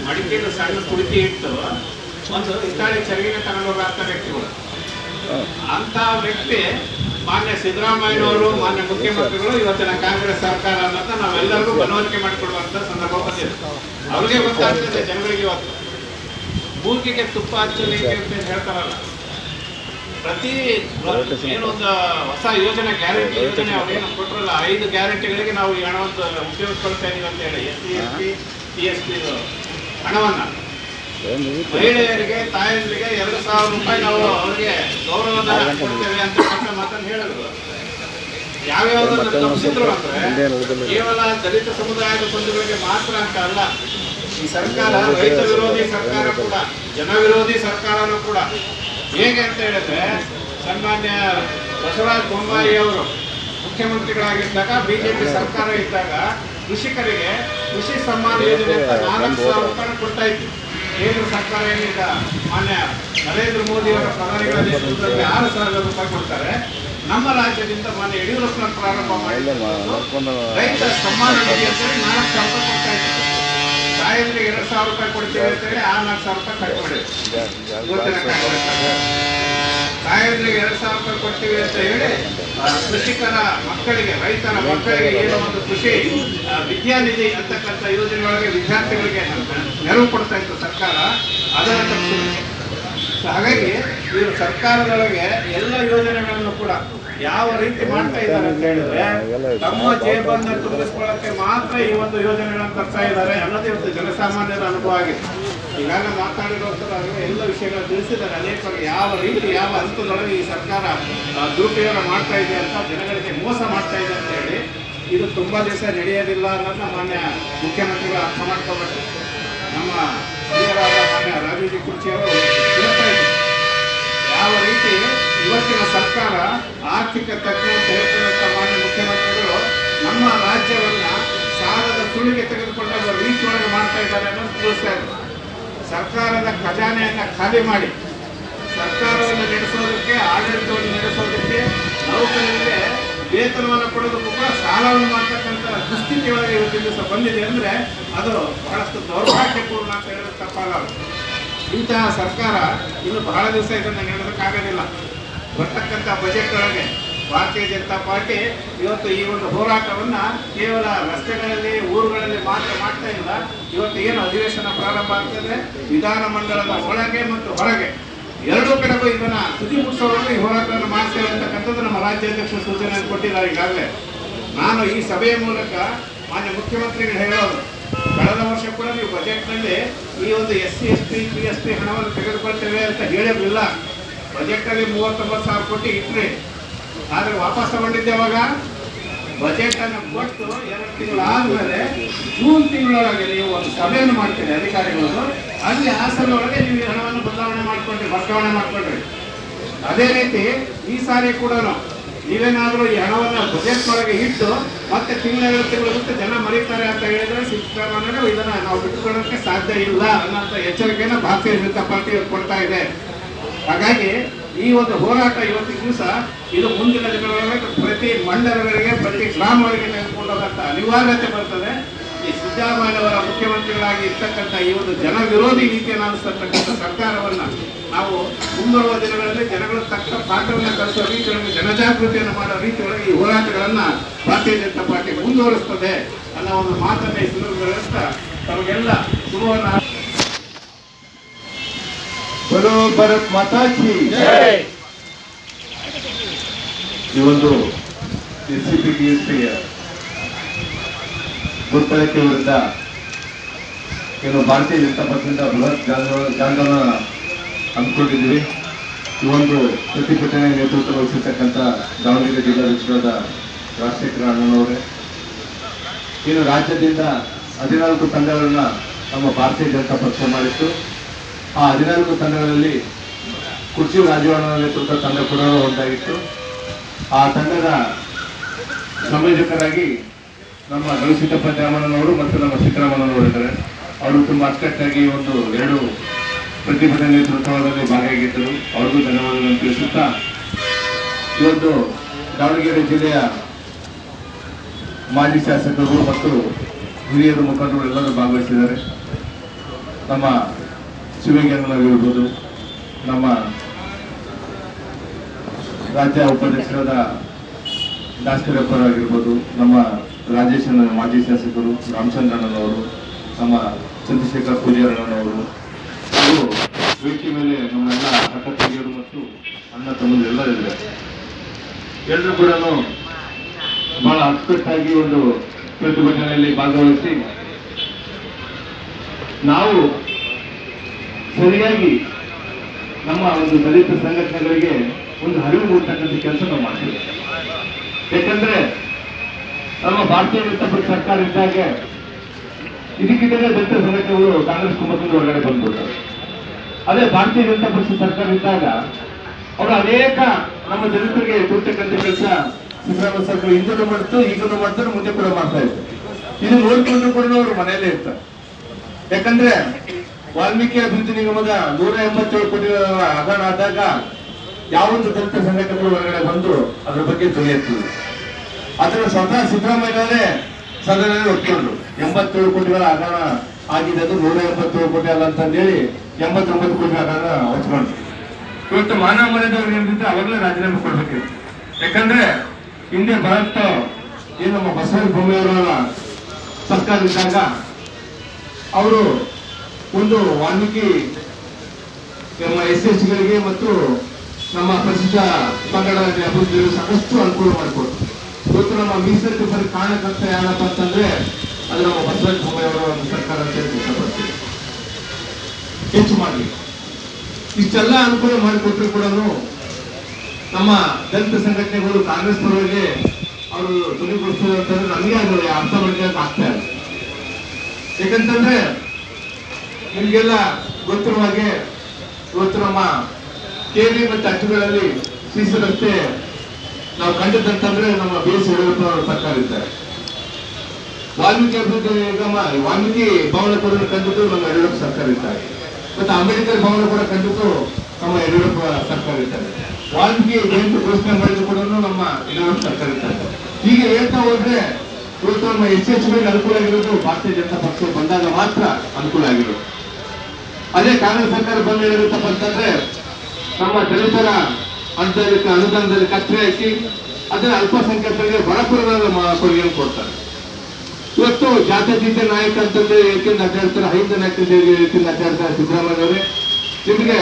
ಮಡಿಕೆದು ಸಣ್ಣ ಕುಡಿಕೆ ಇಟ್ಟು ಒಂದು ಇತ್ತಾಳಿ ಚರಿಗೆ ತಗೊಂಡೋಗ್ತ ವ್ಯಕ್ತಿಗಳು. ಅಂತ ವ್ಯಕ್ತಿ ಮಾನ್ಯ ಸಿದ್ದರಾಮಯ್ಯನವರು, ಮಾನ್ಯ ಮುಖ್ಯಮಂತ್ರಿಗಳು, ಇವತ್ತಿನ ಕಾಂಗ್ರೆಸ್ ಸರ್ಕಾರ ಅನ್ನೋದನ್ನ ನಾವೆಲ್ಲರಿಗೂ ಮನವರಿಕೆ ಮಾಡಿಕೊಡುವಂತ ಸಂದರ್ಭ ಬಂದಿದೆ. ಅವ್ರಿಗೆ ಗೊತ್ತಾಗ್ತದೆ ಜನಗಳಿಗೆ. ಇವತ್ತು ಮೂಗಿಗೆ ತುಪ್ಪ ಹಚ್ಚಲಿ ಅಂತ ಹೇಳ್ತಾರಲ್ಲ, ಪ್ರತಿ ಏನೊಂದು ಹೊಸ ಯೋಜನೆ, ಗ್ಯಾರಂಟಿ ಯೋಜನೆ ಅವ್ರೇನು ಕೊಟ್ಟರಲ್ಲ, 5 ಗ್ಯಾರಂಟಿಗಳಿಗೆ ನಾವು ಈ ಹಣವನ್ನು ಉಪಯೋಗಿಸ್ಕೊಳ್ತಾ ಇದೀವಿ ಅಂತ ಹೇಳಿ SC, ST ಹಣವನ್ನ ಮಹಿಳೆಯರಿಗೆ, ತಾಯಂದಿರಿಗೆ 2,000 ರೂಪಾಯಿ ನಾವು ಅವರಿಗೆ ಗೌರವಧನ ಕೊಡ್ತೇವೆ ಅಂತ ಮಾತನ್ನು ಹೇಳಿದ್ರು. ಯಾವ್ಯಾವ್ದನ್ನು ತಪ್ಪಿಸಿದ್ರು ಅಂದ್ರೆ ಕೇವಲ ದಲಿತ ಸಮುದಾಯದ ಬಂಧುಗಳಿಗೆ ಮಾತ್ರ ಅಂತ ಅಲ್ಲ, ಈ ಸರ್ಕಾರ ರೈತ ವಿರೋಧಿ ಸರ್ಕಾರ ಕೂಡ, ಜನ ವಿರೋಧಿ ಸರ್ಕಾರನೂ ಕೂಡ. ಹೇಗೆ ಅಂತ ಹೇಳಿದ್ರೆ, ಸನ್ಮಾನ್ಯ ಬಸವರಾಜ ಬೊಮ್ಮಾಯಿ ಅವರು ಮುಖ್ಯಮಂತ್ರಿಗಳಾಗಿದ್ದಾಗ, ಬಿಜೆಪಿ ಸರ್ಕಾರ ಇದ್ದಾಗ ಕೃಷಿಕರಿಗೆ ಕೃಷಿ ಸಮ್ಮಾನ ಯೋಜನೆ ಅಂತ 4,000 ರೂಪಾಯಿ ಕೊಡ್ತಾ ಇತ್ತು. ಕೇಂದ್ರ ಸರ್ಕಾರ ಏನಿಲ್ಲ, ಮಾನ್ಯ ನರೇಂದ್ರ ಮೋದಿ ಅವರ ಪ್ರಧಾನಿಗಳ ನೇತೃತ್ವದಲ್ಲಿ 6,000 ರೂಪಾಯಿ ಕೊಡ್ತಾರೆ. ನಮ್ಮ ರಾಜ್ಯದಿಂದ ಮಾನ್ಯ ಯಡಿಯೂರಪ್ಪನವರು ಪ್ರಾರಂಭ ಮಾಡಿ ರೈತ ಸಮ್ಮಾನ ನಿಧಿ ಅಂತೇಳಿ 4,000 ರೂಪಾಯಿ ಕೊಡ್ತಾ ಇತ್ತು. ತಾಯಂದ್ರಿಗೆ 2,000 ರೂಪಾಯಿ ಕೊಡ್ತೀವಿ ಅಂತೇಳಿ ಆ 4,000 ರೂಪಾಯಿ ಕಟ್ ಮಾಡಿದ್ರು. ಇವತ್ತಿನ ತಾಯಂದ್ರಿಗೆ 2,000 ರೂಪಾಯಿ ಕೊಡ್ತೀವಿ ಅಂತ ಹೇಳಿ ಕೃಷಿಕರ ಮಕ್ಕಳಿಗೆ, ರೈತರ ಮಕ್ಕಳಿಗೆ ಏನೋ ಒಂದು ಕೃಷಿ ವಿದ್ಯಾನಿಧಿ ಅಂತಕ್ಕಂಥ ಯೋಜನೆಯೊಳಗೆ ವಿದ್ಯಾರ್ಥಿಗಳಿಗೆ ನೆರವು ಕೊಡ್ತಾ ಇತ್ತು ಸರ್ಕಾರ. ಅದರ ಹಾಗಾಗಿ ಇವರು ಸರ್ಕಾರದೊಳಗೆ ಎಲ್ಲ ಯೋಜನೆಗಳನ್ನು ಕೂಡ ಯಾವ ರೀತಿ ಮಾಡ್ತಾ ಇದ್ದಾರೆ ಅಂತ ಹೇಳಿದ್ರೆ, ತಮ್ಮ ಜೇಬನ್ನು ತುಂಬಿಸ್ಕೊಳ್ಳಕ್ಕೆ ಮಾತ್ರ ಈ ಒಂದು ಯೋಜನೆಗಳನ್ನು ತರ್ತಾ ಇದ್ದಾರೆ ಅನ್ನೋದೇ ಇವತ್ತು ಜನಸಾಮಾನ್ಯರ ಅನುಭವ ಆಗಿದೆ. ಈಗಾಗಲೇ ಮಾತಾಡಿರುವಂಥದ್ದು ಎಲ್ಲ ವಿಷಯಗಳು ತಿಳಿಸಿದ್ದಾರೆ. ಅನೇಕರು ಯಾವ ರೀತಿ, ಯಾವ ಹಂತದೊಳಗೆ ಈ ಸರ್ಕಾರ ದುರುಪಯೋಗ ಮಾಡ್ತಾ ಇದೆ ಅಂತ, ಜನಗಳಿಗೆ ಮೋಸ ಮಾಡ್ತಾ ಇದೆ ಅಂತ ಹೇಳಿ, ಇದು ತುಂಬಾ ದಿವಸ ನಡೆಯೋದಿಲ್ಲ ಅನ್ನೋದನ್ನ ಮಾನ್ಯ ಮುಖ್ಯಮಂತ್ರಿಗಳು ಅರ್ಥ ಮಾಡ್ಕೋಬೇಕು. ನಮ್ಮ ಹಿರಿಯರಾದ ಮಾನ್ಯ ರಾಜೀವ್ ಕುರ್ಚಿ ಅವರು ಹೇಳ್ತಾ ಇದ್ದಾರೆ, ಯಾವ ರೀತಿ ಇವತ್ತಿನ ಸರ್ಕಾರ ಆರ್ಥಿಕ ತಜ್ಞ ಅಂತ ಹೇಳ್ತಿರುವಂಥ ಮಾನ್ಯ ಮುಖ್ಯಮಂತ್ರಿಗಳು ನಮ್ಮ ರಾಜ್ಯವನ್ನ ಸಾಲದ ಸುಳಿಗೆ ತೆಗೆದುಕೊಂಡ ರೀತಿಯೊಳಗೆ ಮಾಡ್ತಾ ಇದ್ದಾರೆ ಅನ್ನೋದು ತಿಳಿಸ್ತಾ ಇದ್ದಾರೆ. ಸರ್ಕಾರದ ಖಜಾನೆಯನ್ನ ಖಾಲಿ ಮಾಡಿ ಸರ್ಕಾರವನ್ನು ನಡೆಸೋದಕ್ಕೆ, ಆಡಳಿತವನ್ನು ನಡೆಸೋದಕ್ಕೆ, ನೌಕರರಿಗೆ ವೇತನವನ್ನು ಕೊಡೋದಕ್ಕೂ ಕೂಡ ಸಾಲವನ್ನು ಮಾಡ್ತಕ್ಕಂಥ ದುಸ್ಥಿತಿಯೊಳಗೆ ಇವತ್ತಿನ ದಿವಸ ಬಂದಿದೆ ಅಂದ್ರೆ ಅದು ಬಹಳಷ್ಟು ದೌರ್ಭಾಗ್ಯಪೂರ್ಣ ಅಂತ ಹೇಳೋದು ತಪ್ಪಲ್ಲ. ಇಂತಹ ಸರ್ಕಾರ ಇನ್ನು ಬಹಳ ದಿವಸ ಇದನ್ನು ನಡೆಸೋಕ್ಕಾಗೋದಿಲ್ಲ. ಬರ್ತಕ್ಕಂಥ ಬಜೆಟ್ ಒಳಗೆ ಭಾರತೀಯ ಜನತಾ ಪಾರ್ಟಿ ಇವತ್ತು ಈ ಒಂದು ಹೋರಾಟವನ್ನ ಕೇವಲ ರಸ್ತೆಗಳಲ್ಲಿ, ಊರುಗಳಲ್ಲಿ ಮಾತ್ರ ಮಾಡ್ತಾ ಇಲ್ಲ. ಇವತ್ತು ಏನು ಅಧಿವೇಶನ ಪ್ರಾರಂಭ ಆಗ್ತದೆ, ವಿಧಾನಮಂಡಲದ ಒಳಗೆ ಮತ್ತು ಹೊರಗೆ ಎರಡೂ ಕಡೆಗೂ ಇದನ್ನ ತುದಿ ಮುಟ್ಟಿಸೋವರೆಗೂ ಈ ಹೋರಾಟವನ್ನು ಮಾಡ್ತೇವೆ ಅಂತಕ್ಕಂಥದ್ದು ನಮ್ಮ ರಾಜ್ಯಾಧ್ಯಕ್ಷರು ಸೂಚನೆ ಕೊಟ್ಟಿದ್ದಾರೆ ಈಗಾಗಲೇ. ನಾನು ಈ ಸಭೆಯ ಮೂಲಕ ಮಾನ್ಯ ಮುಖ್ಯಮಂತ್ರಿಗಳು ಹೇಳೋದು, ಕಳೆದ ವರ್ಷ ಕೂಡ ನೀವು ಬಜೆಟ್ನಲ್ಲಿ ಈ ಒಂದು SC, ST, PST ಹಣವನ್ನು ತೆಗೆದುಕೊಳ್ತೇವೆ ಅಂತ ಹೇಳಿರಲಿಲ್ಲ. ಬಜೆಟ್ನಲ್ಲಿ 39,000 ಕೋಟಿ ಇಟ್ಟರೆ ಆದ್ರೆ ವಾಪಸ್ ತಗೊಂಡಿದ್ದೆ ಅವಾಗ ಬಜೆಟ್ ಅನ್ನು ಕೊಟ್ಟು 2 ತಿಂಗಳಾದ್ಮೇಲೆ ಜೂನ್ ತಿಂಗಳೊಳಗೆ ನೀವು ಒಂದು ಸಭೆಯನ್ನು ಮಾಡ್ತೀರಿ ಅಧಿಕಾರಿಗಳು. ಅಲ್ಲಿ ಆ ಸಭೆ ಒಳಗೆ ನೀವು ಈ ಹಣವನ್ನು ವರ್ಗಾವಣೆ ಮಾಡ್ಕೊಂಡ್ರಿ. ಅದೇ ರೀತಿ ಈ ಸಾರಿ ಕೂಡ ನೀವೇನಾದ್ರೂ ಈ ಹಣವನ್ನು ಬಜೆಟ್ ಒಳಗೆ ಇಟ್ಟು ಮತ್ತೆ ತಿಂಗಳು ಬಿಟ್ಟು ಜನ ಮರೀತಾರೆ ಅಂತ ಹೇಳಿದ್ರೆ ಸಿದ್ದರಾಮಯ್ಯ ಇದನ್ನ ನಾವು ಬಿಟ್ಟುಕೊಳ್ಳೋಕೆ ಸಾಧ್ಯ ಇಲ್ಲ ಅನ್ನೋಂಥ ಎಚ್ಚರಿಕೆಯನ್ನು ಭಾರತೀಯ ಜನತಾ ಪಾರ್ಟಿ ಕೊಡ್ತಾ ಇದೆ. ಹಾಗಾಗಿ ಈ ಒಂದು ಹೋರಾಟ ಇವತ್ತಿನ ದಿವಸ ಇದು ಮುಂದಿನ ದಿನಗಳಲ್ಲಿ ಪ್ರತಿ ಮಂಡಲಗಳಿಗೆ ಪ್ರತಿ ಗ್ರಾಮಗಳಿಗೆ ತೆಗೆದುಕೊಂಡು ಹೋಗಂತ ಅನಿವಾರ್ಯತೆ ಬರ್ತದೆ. ಈ ಸಿದ್ದರಾಮಯ್ಯನವರ ಮುಖ್ಯಮಂತ್ರಿಗಳಾಗಿ ಇರ್ತಕ್ಕಂಥ ಈ ಒಂದು ಜನ ವಿರೋಧಿ ನೀತಿಯನ್ನು ಅನುಸರಿಸತಕ್ಕಂಥ ಸರ್ಕಾರವನ್ನ ನಾವು ಮುಂಬರುವ ದಿನಗಳಲ್ಲಿ ಜನಗಳ ತಕ್ಕ ಪಾಠವನ್ನು ಕಲಿಸೋ ರೀತಿಯೊಳಗೆ ಜನಜಾಗೃತಿಯನ್ನು ಮಾಡೋ ರೀತಿಯೊಳಗೆ ಈ ಹೋರಾಟಗಳನ್ನ ಭಾರತೀಯ ಜನತಾ ಪಾರ್ಟಿ ಮುಂದುವರಿಸ್ತದೆ ಅನ್ನೋ ಒಂದು ಮಾತನ್ನ ಈ ಸಂದರ್ಭದಲ್ಲಿ ತಮಗೆಲ್ಲ ಶುಭವನ್ನ. बोलो भारत माता की ಈ ಒಂದು ಎಸ್ಸಿಪಿ ದುರ್ಬಳಕೆ ವಿರುದ್ಧ ಕೆಲವು ಭಾರತೀಯ ಜನತಾ ಪಕ್ಷದಿಂದ ಬೃಹತ್ ಜಾಂದೋಲನ ಹಮ್ಮಿಕೊಂಡಿದ್ದೀವಿ. ಈ ಒಂದು ಪ್ರತಿಭಟನೆ ನೇತೃತ್ವ ವಹಿಸಿರ್ತಕ್ಕಂಥ ದಾವಣಗೆರೆ ಜಿಲ್ಲಾಧ್ಯಕ್ಷರಾದ ರಾಜಶೇಖರ ಅಣ್ಣನವರೇ, ಇನ್ನು ರಾಜ್ಯದಿಂದ 14 ತಂಡಗಳನ್ನ ನಮ್ಮ ಭಾರತೀಯ ಜನತಾ ಪಕ್ಷ ಮಾಡಿತ್ತು. ಆ 14 ತಂಡಗಳಲ್ಲಿ ಕುರ್ಚಿ ರಾಜೀವಣ್ಣ ನೇತೃತ್ವ ತಂಡ ಕೂಡ ಒಂದಾಗಿತ್ತು. ಆ ತಂಡದ ಸಂಯೋಜಕರಾಗಿ ನಮ್ಮ ಗವಿಸಿದ್ದಪ್ಪ ಜಾಮಣ್ಣನವರು ಮತ್ತು ನಮ್ಮ ಸಿದ್ದರಾಮಣ್ಣನವರು ಇದ್ದಾರೆ. ಅವರು ತುಂಬ ಅಚ್ಚುಕಟ್ಟಾಗಿ ಒಂದು 2 ಪ್ರತಿಭಟನೆ ನೇತೃತ್ವದಲ್ಲಿ ಭಾಗಿಯಾಗಿದ್ದರು. ಅವ್ರಿಗೂ ಧನ್ಯವಾದಗಳನ್ನು ತಿಳಿಸುತ್ತಾ, ಇವತ್ತು ದಾವಣಗೆರೆ ಜಿಲ್ಲೆಯ ಮಾಜಿ ಶಾಸಕರು ಮತ್ತು ಹಿರಿಯರು ಮುಖಂಡರು ಎಲ್ಲರೂ ಭಾಗವಹಿಸಿದ್ದಾರೆ. ನಮ್ಮ ಶಿವಗಂಗನವರಿರ್ಬೋದು, ನಮ್ಮ ರಾಜ್ಯ ಉಪಾಧ್ಯಕ್ಷರಾದ ದಾಸ್ಕರಪ್ಪರಾಗಿರ್ಬೋದು, ನಮ್ಮ ರಾಜೇಶನ ಮಾಜಿ ಶಾಸಕರು ರಾಮಚಂದ್ರಣ್ಣನವರು, ನಮ್ಮ ಚಂದ್ರಶೇಖರ್ ಪೂಜಾರಣ್ಣನವರು, ಹಾಗೂ ವೇದಿಕೆ ಮೇಲೆ ನಮ್ಮೆಲ್ಲ ಅಕ್ಕ ತಂಗಿಯರು ಮತ್ತು ಅಣ್ಣ ತಮ್ಮಂದಿರು ಎಲ್ಲ ಇದ್ದಾರೆ. ಎಲ್ಲರೂ ಕೂಡ ಬಹಳ ಅಚ್ಚುಕಟ್ಟಾಗಿ ಒಂದು ಪ್ರತಿಭಟನೆಯಲ್ಲಿ ಭಾಗವಹಿಸಿ ನಾವು ಸರಿಯಾಗಿ ನಮ್ಮ ಒಂದು ದಲಿತ ಸಂಘಟನೆಗಳಿಗೆ ಒಂದು ಅರಿವು ಮೂಡ್ತಕ್ಕಂಥ ಕೆಲಸ ನಾವು ಮಾಡ್ತೀವಿ. ಯಾಕಂದ್ರೆ ನಮ್ಮ ಭಾರತೀಯ ಜನತಾ ಪಕ್ಷ ಸರ್ಕಾರ ಇದ್ದಾಗ ಇದಕ್ಕಿದ್ದಾಗ ದಲಿತ ಸಂಘಟನೆಗಳು ಕಾಂಗ್ರೆಸ್ ಕುಟುಂಬದಿಂದ ಹೊರಗಡೆ ಬಂದ್ಬಿಡ್ತಾರೆ. ಅದೇ ಭಾರತೀಯ ಜನತಾ ಪಕ್ಷ ಸರ್ಕಾರ ಇದ್ದಾಗ ಅವರು ಅನೇಕ ನಮ್ಮ ದಲಿತರಿಗೆ ಕೊಡ್ತಕ್ಕಂಥ ಕೆಲಸ ಸಿದ್ದರಾಮಯ್ಯ ಸರ್ಕಾರ ಹಿಂದೂ ಮಾಡ್ತು, ಈಗಲೂ ಮಾಡ್ತಾರೆ, ಮುಂದೆ ಕೂಡ ಮಾಡ್ತಾ ಇದ್ದಾರೆ. ಇದು ನೋಡ್ಕೊಂಡ್ರು ಕೂಡ ಅವರು ಮನೆಯಲ್ಲೇ ಇರ್ತಾರೆ. ಯಾಕಂದ್ರೆ ವಾಲ್ಮೀಕಿ ಅಭಿವೃದ್ಧಿ ನಿಗಮದ 187 ಕೋಟಿ ಹಗರಣ ಆದಾಗ ಯಾವೊಂದು ದಲಿತ ಸಂಘಟನೆಗಳು ಹೊರಗಡೆ ಬಂದು ಅದ್ರ ಬಗ್ಗೆ ಧ್ವನಿ ಎತ್ತಿದ್ರು. ಅದನ್ನು ಸ್ವತಃ ಸಿದ್ದರಾಮಯ್ಯವರೇ ಸದನದಲ್ಲಿ ಒಪ್ಪಿಕೊಂಡ್ರು. 87 ಕೋಟಿಗಳ ಹಗರಣ ಆಗಿದೆ, ಅದು 187 ಕೋಟಿ ಅಲ್ಲ ಅಂತಂದೇಳಿ 89 ಕೋಟಿ ಹಗರಣ ಒಪ್ಪಿಕೊಂಡ್ರು. ಇವತ್ತು ಮಾನವ ಮರ್ಯಾದವ್ರು ಏನಿದ್ರೆ ಅವಾಗಲೇ ರಾಜೀನಾಮೆ ಕೊಡ್ಬೇಕಿತ್ತು. ಯಾಕಂದ್ರೆ ಹಿಂದೆ ಬಹಳಷ್ಟು ಏನು ನಮ್ಮ ಬಸವರಾಜ ಬೊಮ್ಮಾಯಿಯವರ ಸರ್ಕಾರ ಇದ್ದಾಗ ಅವರು ಒಂದು ವಾಲ್ಮೀಕಿ ನಮ್ಮ SC ಮತ್ತು ನಮ್ಮ ಪರಿಶಿಷ್ಟ ಪಂಗಡ ಅಭಿವೃದ್ಧಿಗೆ ಸಾಕಷ್ಟು ಅನುಕೂಲ ಮಾಡಿಕೊಡ್ತು. ಇವತ್ತು ನಮ್ಮ ಮೀಸಲಿಗೆ ಬರೀ ಕಾರಣಕರ್ತ ಯಾರಪ್ಪ ಅಂತಂದ್ರೆ ಅದು ನಮ್ಮ ಬಸವರಾಜ ಬೊಮ್ಮಾಯಿಯವರ ಒಂದು ಸರ್ಕಾರ ಅಂತ ಹೇಳಿ ಇಷ್ಟಪಡ್ತೀವಿ. ಹೆಚ್ಚು ಮಾಡಲಿ ಇಷ್ಟೆಲ್ಲ ಅನುಕೂಲ ಮಾಡಿಕೊಟ್ರು ಕೂಡ ನಮ್ಮ ದಲಿತ ಸಂಘಟನೆಗಳು ಕಾಂಗ್ರೆಸ್ ಪರವಾಗಿ ಅವರು ಧ್ವನಿಗೊಳಿಸ್ತಾರೆ ಅಂತಂದ್ರೆ ನಮಗೆ ಅದು ಅರ್ಥ ಮಾಡ್ಲಿಕ್ಕೆ ಆಗ್ತಾ ಇಲ್ಲ. ಯಾಕಂತಂದ್ರೆ ನಿಮ್ಗೆಲ್ಲ ಗೊತ್ತಿರುವ ಹಾಗೆ ಇವತ್ತು ನಮ್ಮ KV ಮತ್ತು ಅಚ್ಚುಗಳಲ್ಲಿ ಸಿಸಿ ರಸ್ತೆ ನಾವು ಕಂಡಿದ್ದಂತಂದ್ರೆ ನಮ್ಮ BS ಯಡಿಯೂರಪ್ಪ ಅವರ ಸರ್ಕಾರ ಇದ್ದಾರೆ. ವಾಲ್ಮೀಕಿ ಅಭಿವೃದ್ಧಿ ನಿಗಮ ವಾಲ್ಮೀಕಿ ಭವನ ಕೂಡ ಕಂಡಿದ್ದು ನಮ್ಮ ಯಡಿಯೂರಪ್ಪ ಸರ್ಕಾರ ಇದ್ದಾರೆ. ಮತ್ತು ಅಂಬೇಡ್ಕರ್ ಭವನ ಕೂಡ ಕಂಡಿದ್ದು ನಮ್ಮ ಯಡಿಯೂರಪ್ಪ ಸರ್ಕಾರ ಇದ್ದಾರೆ. ವಾಲ್ಮೀಕಿ ಜಯಂತಿ ಘೋಷಣೆ ಮಾಡಿದ್ರು ಕೂಡ ನಮ್ಮ ಯಡಿಯೂರಪ್ಪ ಸರ್ಕಾರ ಇದ್ದಾರೆ. ಹೀಗೆ ಹೇಳ್ತಾ ಹೋದ್ರೆ ಇವತ್ತು ನಮ್ಮ SH ಅನುಕೂಲ ಆಗಿರೋದು ಭಾರತೀಯ ಜನತಾ ಪಕ್ಷ ಬಂದಾಗ ಮಾತ್ರ ಅನುಕೂಲ ಆಗಿರೋದು. ಅದೇ ಕಾಂಗ್ರೆಸ್ ಸರ್ಕಾರ ಬಂದು ಹೇಳಿರುತ್ತಪ್ಪ ಅಂತಂದ್ರೆ ನಮ್ಮ ದಲಿತರ ಅಂತರ್ಗತ ಅನುದಾನದಲ್ಲಿ ಕತ್ತರಿ ಹಾಕಿ ಅದನ್ನ ಅಲ್ಪಸಂಖ್ಯಾತರಿಗೆ ಬಡಪುರದ ಕೊಡುಗೆಯನ್ನು ಕೊಡ್ತಾರೆ. ಇವತ್ತು ಜಾತ್ಯತೀತ ನಾಯಕ ಅಂತಂದ್ರೆ ಏಕೆಂದು ಅಡ್ಡಾಡ್ತಾರೆ, ಹೈಂದ ನಾಯಕ ಏಕೆಂದು ಅಡ್ಡಾಡ್ತಾರೆ ಸಿದ್ದರಾಮಯ್ಯವರೇ. ನಿಮಗೆ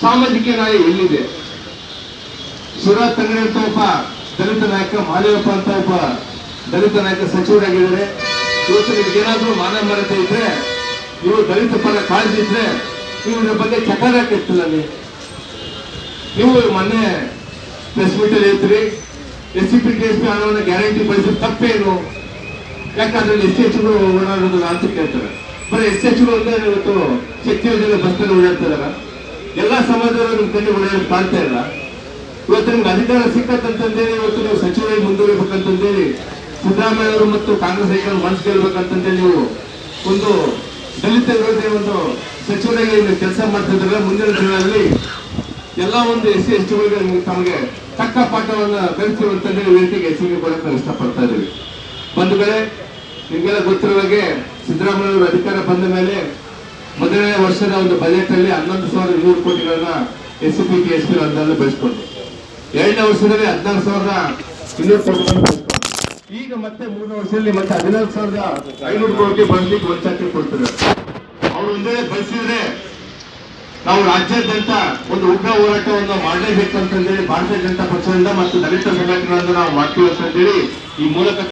ಸಾಮಾಜಿಕ ನ್ಯಾಯ ಎಲ್ಲಿದೆ? ಶಿವರಾಜ್ ತಂಗಡಿ ಅಂತ ಒಬ್ಬ ದಲಿತ ನಾಯಕ, ಮಾದೇವಪ್ಪ ಅಂತ ಒಬ್ಬ ದಲಿತ ನಾಯಕ ಸಚಿವರಾಗಿದ್ದಾರೆ. ಇವತ್ತು ನಿಮ್ಗೆ ಏನಾದ್ರೂ ಮಾನವ ಮರ್ಯಾದೆ ಇದ್ರೆ, ನೀವು ದಲಿತ ಪರ ಕಾಳಜಿ ಇದ್ರೆ ನೀವು ಇದ್ರ ಬಗ್ಗೆ ಚಕಾರ ಕೆತ್ತಿಲ್ಲ. ನೀವು ಮೊನ್ನೆ ಪ್ರೆಸ್ ಮೀಟ್ ಅಲ್ಲಿ ಹೇಳ್ತೀರಿ SCP TSP ಹಣವನ್ನು ಗ್ಯಾರಂಟಿ ಪಡಿಸೋದು ತಪ್ಪೇನು, ಯಾಕಂದ್ರೆ SCHಗಳು ಓಡಾಡೋದಿಲ್ಲ ಅಂತ ಕೇಳ್ತಾರೆ. ಬರೀ SCHಗಳು ಅಂದ್ರೆ ಇವತ್ತು ಶಕ್ತಿ ಯೋಜನೆ ಬಸ್ನಲ್ಲಿ ಓಡಾಡ್ತಿದಾರ, ಎಲ್ಲಾ ಸಮಾಜದವರು ನಿಮ್ ಕಣ್ಣಿ ಓಡಾಡೋದು ಕಾಣ್ತಾ ಇಲ್ಲ. ಇವತ್ತು ನಿಮ್ಗೆ ಅಧಿಕಾರ ಸಿಕ್ಕತ್ತಂತಂದೇಳಿ ಇವತ್ತು ನೀವು ಸಚಿವರಾಗಿ ಮುಂದುವರಿಬೇಕಂತಂದೇಳಿ ಸಿದ್ದರಾಮಯ್ಯ ಅವರು ಮತ್ತು ಕಾಂಗ್ರೆಸ್ ಹೈಕಮಾಂಡ್ ಮನಸ್ಸು ಗೆಲ್ಬೇಕಂತಂದೇಳಿ ನೀವು ಒಂದು ದಲಿತ ವಿರೋಧಿ ಒಂದು ಸಚಿವರಾಗಿ ಕೆಲಸ ಮಾಡ್ತಿದ್ರೆ ಮುಂದಿನ ದಿನಗಳಲ್ಲಿ ಎಲ್ಲ ಒಂದು SC STಗಳಿಗೆ ತಮಗೆ ತಕ್ಕ ಪಾಠವನ್ನ ಕಲಿಸ್ತೀವಿ ಅಂತಂದೇಳಿ ವೇದಿಕೆಗೆ ಹೆಚ್ಚಿಗೆ ಕೊಡಕ್ಕೆ ನಾವು ಇಷ್ಟಪಡ್ತಾ ಇದ್ದೀವಿ. ಬಂಧುಗಳೇ, ನಿಮ್ಗೆಲ್ಲ ಗೊತ್ತಿರುವ ಹಾಗೆ ಸಿದ್ದರಾಮಯ್ಯ ಅವರು ಅಧಿಕಾರ ಬಂದ ಮೇಲೆ ಮೊದಲನೇ ವರ್ಷದ ಒಂದು ಬಜೆಟ್ ಅಲ್ಲಿ 11,100 ಕೋಟಿಗಳನ್ನ SCP TSP ಅನುದಾನ ಬೆಳೆಸ್ಕೊಂಡು, ಎರಡನೇ ವರ್ಷದಲ್ಲಿ 14,200 ಕೋಟಿಗಳನ್ನು ಬೆಳೆಸ್ಕೊಂಡು, ಈಗ ಮತ್ತೆ ಮೂರನೇ ವರ್ಷದಲ್ಲಿ ಮತ್ತೆ 14,500 ಕೋಟಿ ಬಳಸಲಿಕ್ಕೆ ವಂಚನೆ ಕೊಡ್ತಾರೆ. ಅವ್ರು ಒಂದೇ ಬಳಸಿದ್ರೆ ನಾವು ರಾಜ್ಯಾದ್ಯಂತ ಒಂದು ಉಗ್ರ ಹೋರಾಟವನ್ನು ಮಾಡಲೇಬೇಕಂತಂದೇಳಿ ಭಾರತೀಯ ಜನತಾ ಪಕ್ಷದಿಂದ ಮತ್ತು ದಲಿತ ಸಂಘಟನೆಗಳಿಂದ ನಾವು ಮಾಡ್ತೀವಿ ಅಂತಂದೇಳಿ ಈ ಮೂಲಕ